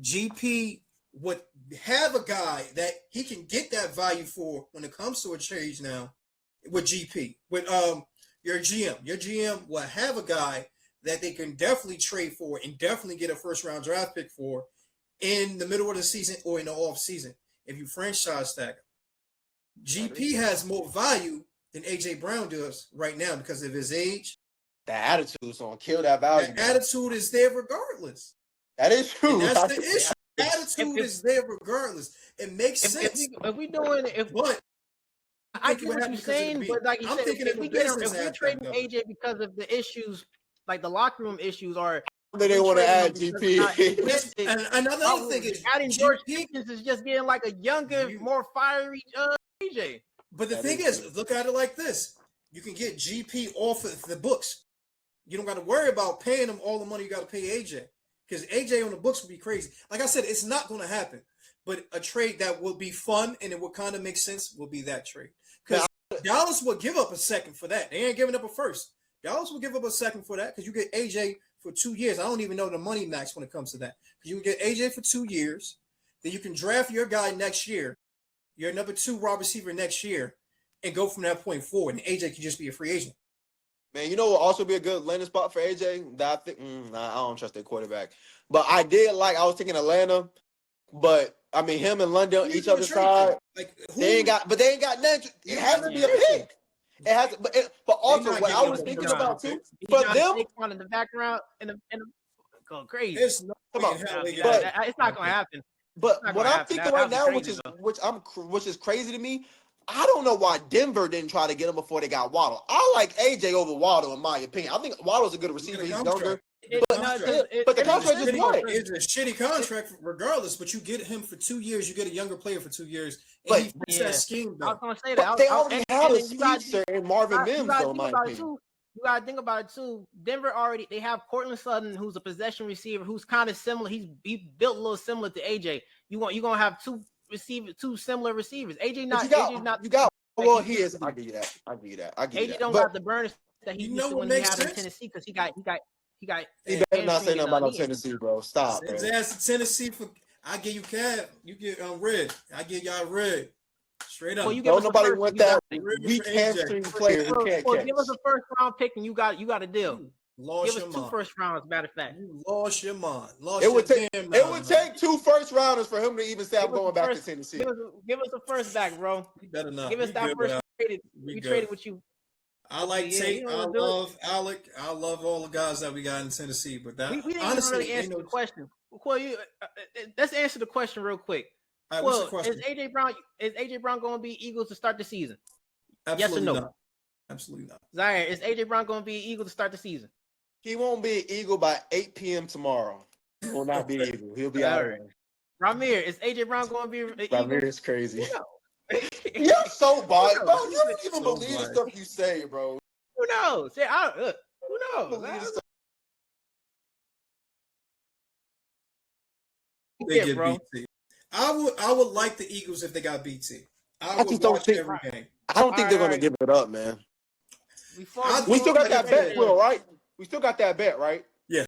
GP would have a guy that he can get that value for when it comes to a trade now with GP. With your GM. Your GM will have a guy that they can definitely trade for and definitely get a first round draft pick for in the middle of the season or in the off season if you franchise tag him. GP has more value than AJ Brown does right now because of his age. The attitude is going to kill that value. The attitude is there regardless. That is true. And that's the issue. Attitude is there regardless. It makes sense. If we doing it, I get what you're saying, but like you said, if we're trading AJ because of the issues, like the locker room issues, are they want to add GP. And another thing is adding George Pickens is just getting like a younger, more fiery AJ. But the thing is, look at it like this: you can get GP off of the books. You don't got to worry about paying him all the money you got to pay AJ. Because AJ on the books would be crazy. Like I said, it's not going to happen. But a trade that will be fun and it will kind of make sense will be that trade. Because Dallas will give up a second for that. They ain't giving up a first. Dallas will give up a second for that because you get AJ for 2 years. I don't even know the money max when it comes to that. Because you can get AJ for 2 years. Then you can draft your guy next year, your number 2 wide receiver next year, and go from that point forward. And AJ can just be a free agent. Man, you know what will also be a good landing spot for AJ? That I think I don't trust their quarterback. But I was thinking Atlanta, but I mean him and London on each other's side. Like they ain't got nothing. It has to be a pick. It has to, but also what I was thinking about too for them in the background and go crazy. It's not going to happen. But what I'm thinking right now, which is crazy to me, I don't know why Denver didn't try to get him before they got Waddle. I like AJ over Waddle in my opinion. I think Waddle's a good receiver. He's younger. But the contract is what? It's a shitty contract regardless, but you get him for 2 years. You get a younger player for 2 years. But he fits that scheme, though. I was going to say that. They already have a speedster in Marvin Mims, though, in my opinion. You got to think about it, too. Denver they have Cortland Sutton, who's a possession receiver, who's kind of similar. He built a little similar to AJ. You're going to have two similar receivers. AJ not. You got Well, he is. I give you that. I give you that. AJ don't But got the burn that he You used know to what when he makes had in sense? Tennessee because he got he better not say hamstring nothing and about no knee. Tennessee, bro. Stop, Send his bro. ass to Tennessee for. I give you Cab. You get Red. I give y'all Red. Straight up. Well, you give Don't us a nobody first. want You got that it. Red weak for hamstring AJ. player who can't Well, catch. give us a first round pick and you got a deal. You lost Give your us two mind. first rounds. Matter of fact, You lost your mind. Lost It your would take damn mind. it would take 2 first rounders for him to even say I'm give us going the back first. to Tennessee. Give us the first back, bro. You better not. Give us We that good first. without. We Good. traded with you. I like Yeah, Tate. you know I what to do. love Alec. I love all the guys that we got in Tennessee. But that We didn't honestly, even really answer the question. Well, let's answer the question real quick. All right, what's the Well, question? is AJ Brown going to be Eagles to start the season? Absolutely yes or no? not. Absolutely not. Zaire, is AJ Brown going to be Eagle to start the season? He won't be an Eagle by 8 p.m. tomorrow. He will not be an Eagle. He'll be out of there. Ramir, is AJ Brown going to be an Eagle? Ramir is crazy. No. You're so biased, Who bro. knows? You don't even So believe the biased. stuff you say, bro. Who knows? Who knows? Believe the stuff. They Yeah, get bro. BT. I would like the Eagles if they got BT. I would just don't watch think- every game. I don't think they're All going to right. give it up, man. We still got that bet, Will, right? We still got that bet, right? Yeah.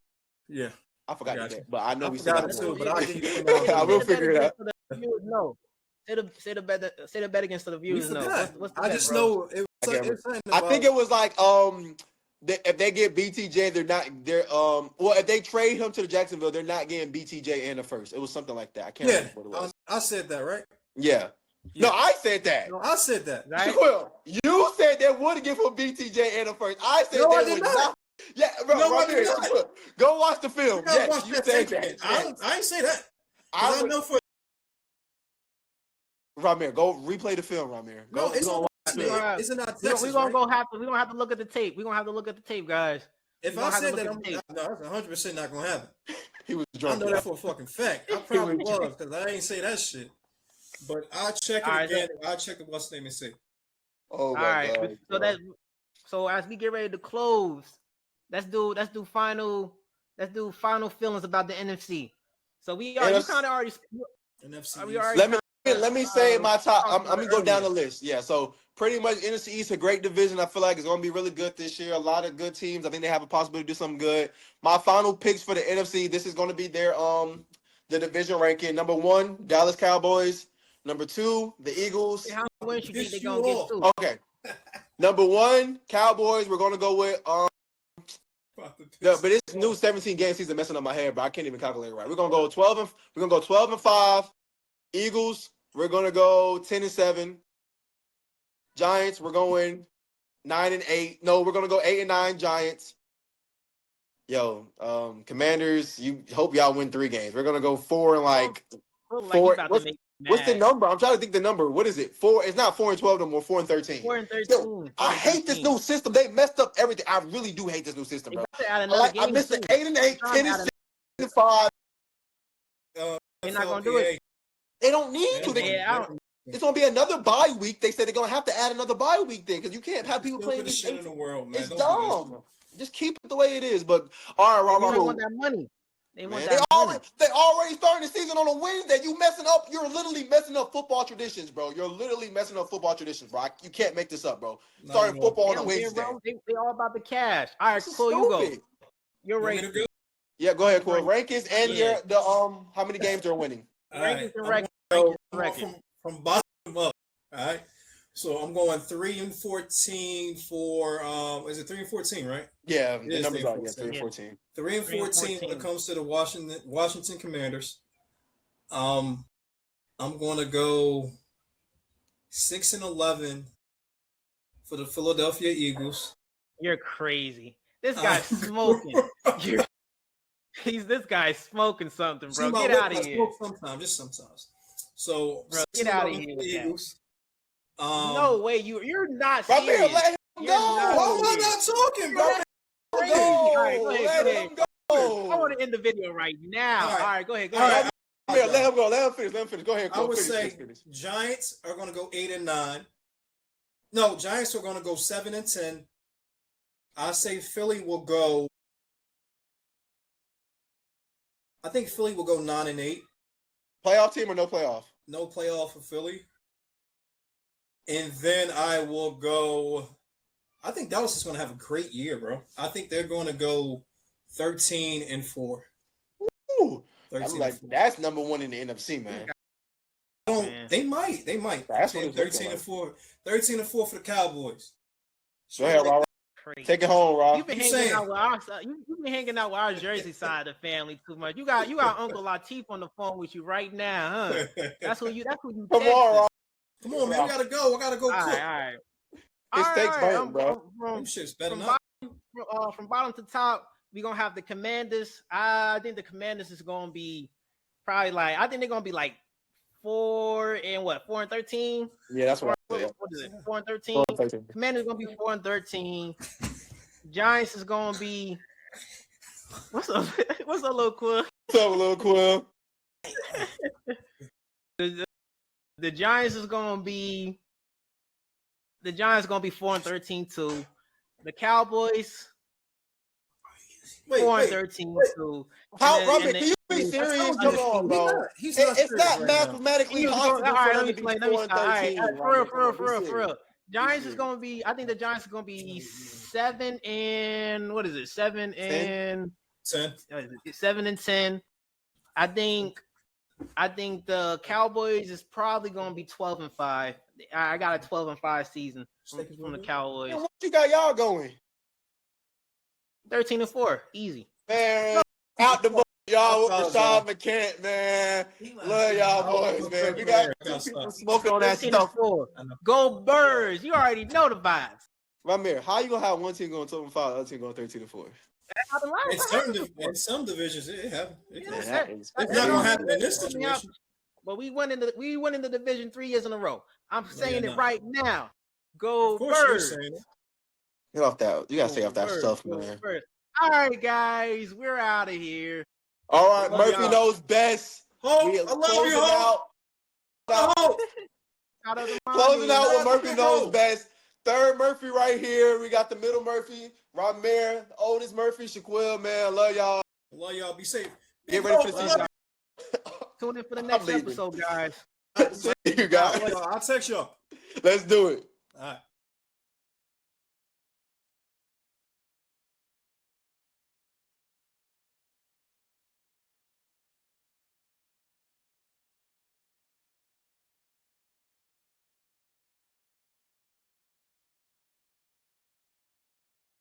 I forgot I got the you. bet, but I know I we still forgot got it too, one. but I'll give you tomorrow. I will figure it out. No. Say the bet against the We viewers. No. forgot. What's the I bet, just bro? know it Okay, was something I about, think it was like if they get BTJ, well, if they trade him to the Jacksonville, they're not getting BTJ and the first. It was something like that. I can't yeah. remember what it was. I said that, right? Yeah. Yeah. No, I said that. No, I said that. Right? Well, you said they would give him BTJ and a first. I said No, they I did would not. Yeah, bro, No, I right did here. not. Go watch the film. You gotta Yes, watch you that said tape again. that. I didn't say that. I I would, know for Ramir, go replay the film, Ramir. no, it's go not. watch the film. It's not We Texas. gonna Right? we gonna have to look at the tape. We gonna have to look at the tape, guys. If we I gonna have to said look that, at the tape. no, that's 100% not gonna happen. He was I drunk. know that for a fucking fact. I probably was was because I ain't say that shit. But I'll check it All right, again. I'll check the what's name and see. Oh All my right. god. So bro. so as we get ready to close, let's do final feelings about the NFC. So you kind of already NFC we East. already Let me say my top. I'm talked about gonna it go down the earlier. list. Yeah, so pretty much NFC East a great division. I feel like it's gonna be really good this year. A lot of good teams. I think they have a possibility to do something good. My final picks for the NFC. This is gonna be their the division ranking. Number 1, Dallas Cowboys. Number 2, the Eagles. How many wins you think Piss they're you gonna get off. to? Okay. Number 1, Cowboys. We're gonna go with but this new 17 game season messing up my head, but I can't even calculate it right. We're gonna go 12 and 5. Eagles, we're gonna go 10-7. Giants, we're going 9-8. No, we're gonna go 8-9. Giants. Yo, Commanders, you hope y'all win 3 games. We're gonna go 4 and like Look like 4. you about to make me What's the mad. number? I'm trying to think the number. What is it? 4. It's not 4-12 no more. 4-13. 4-13. Yo, I hate this new system. They messed up everything. I really do hate this new system, bro. I missed the 8-8, 10-5. They're not gonna do it. They don't need to. It's gonna be another bye week. They said they're gonna have to add another bye week then because you can't have people playing this shit in the world, man. It's dumb. Just keep it the way it is. But all right, They want that money. They already starting the season on a Wednesday. You messing up. You're literally messing up football traditions, bro. You're literally messing up football traditions, bro. You can't make this up, bro. Starting football on a Wednesday. They all about the cash. All right, cool. You go. You're right. Yeah, go ahead, Corey. Rankings and how many games they're winning. Rankings and records. From bottom up. All right. So I'm going 3-14 for is it 3-14, right? Yeah, the numbers are 3-14. 3-14 when it comes to the Washington Commanders. I'm going to go 6-11 for the Philadelphia Eagles. You're crazy. This guy's smoking. This guy's smoking something, bro. Get out of here. Just sometimes. So, bro, get out of here. Eagles. No way, you're not serious. Let him go. Why am I not talking, bro? Let him go. I want to end the video right now. All right, go ahead. Let him go. Let him finish. Go ahead. I would say Giants are going to go 8-9. No, Giants are going to go 7-10. I say Philly will go. I think Philly will go 9-8. Playoff team or no playoff? No playoff for Philly. And then I will go. I think Dallas is going to have a great year, bro. I think they're going to go 13-4. Ooh, I'm 13 like, and 4. that's number one in the NFC, man. Man. They might. That's what it's looking 13-4. 13-4 for the Cowboys. Go ahead, Rob. Crazy. Take it home, Rob. You've been You hanging saying? out with our you've been hanging out with our Jersey side of the family too much. You got Uncle Latif on the phone with you right now, huh? That's who you Come texting. on, Rob. Come on, man. We gotta go. I gotta go All cook. right. His steak's burnt, bro. Them shit's better From not. from bottom to top, we're gonna have the Commanders. I think the Commanders is gonna be probably like, I think they're gonna be like 4-13. Yeah, that's what I said. What is it? 4-13. 4-13. Commanders gonna be 4-13. Giants is gonna be what's up? What's up, little Quill? What's up, little Quill? The Giants is gonna be 4-13 too. The Cowboys 4-13 too. How, Robert? Can you be serious? Come on, bro. It's not mathematically possible for them to be 4-13. For real. Giants is gonna be. I think the Giants is gonna be 7-10. I think the Cowboys is probably gonna be 12-5. I got a 12-5 season from the Cowboys. Man, what you got y'all going? 13-4, easy. Man, out the book, y'all with Rashad McCants, man. Love y'all boys, man. We got people smoking on that stuff. 13-4. Go Birds. You already know the vibes. Ramir, how you gonna have one team going 12-5, the other team going 13-4? In some divisions, it happens. That's It's not gonna happen in this situation. But we went in the division 3 years in a row. I'm saying it right now. Go Of course Birds. you're saying it. Get off that. You gotta stay off that Birds, stuff, go man. Birds. All right, guys, we're out of here. All right, Love Murphy y'all. knows best. Hope, We I love closing you, Hope. Hope. Shout out to Closing mommy. out what Love Murphy you, knows Hope. best. Third Murphy right here. We got the middle Murphy, Ramir, the oldest Murphy, Shaquille, man. Love y'all. Love y'all. Be safe. Get ready for the Love season. Tune in for the next leaving. episode, guys. See you guys. I'll text y'all. Let's do it. All right.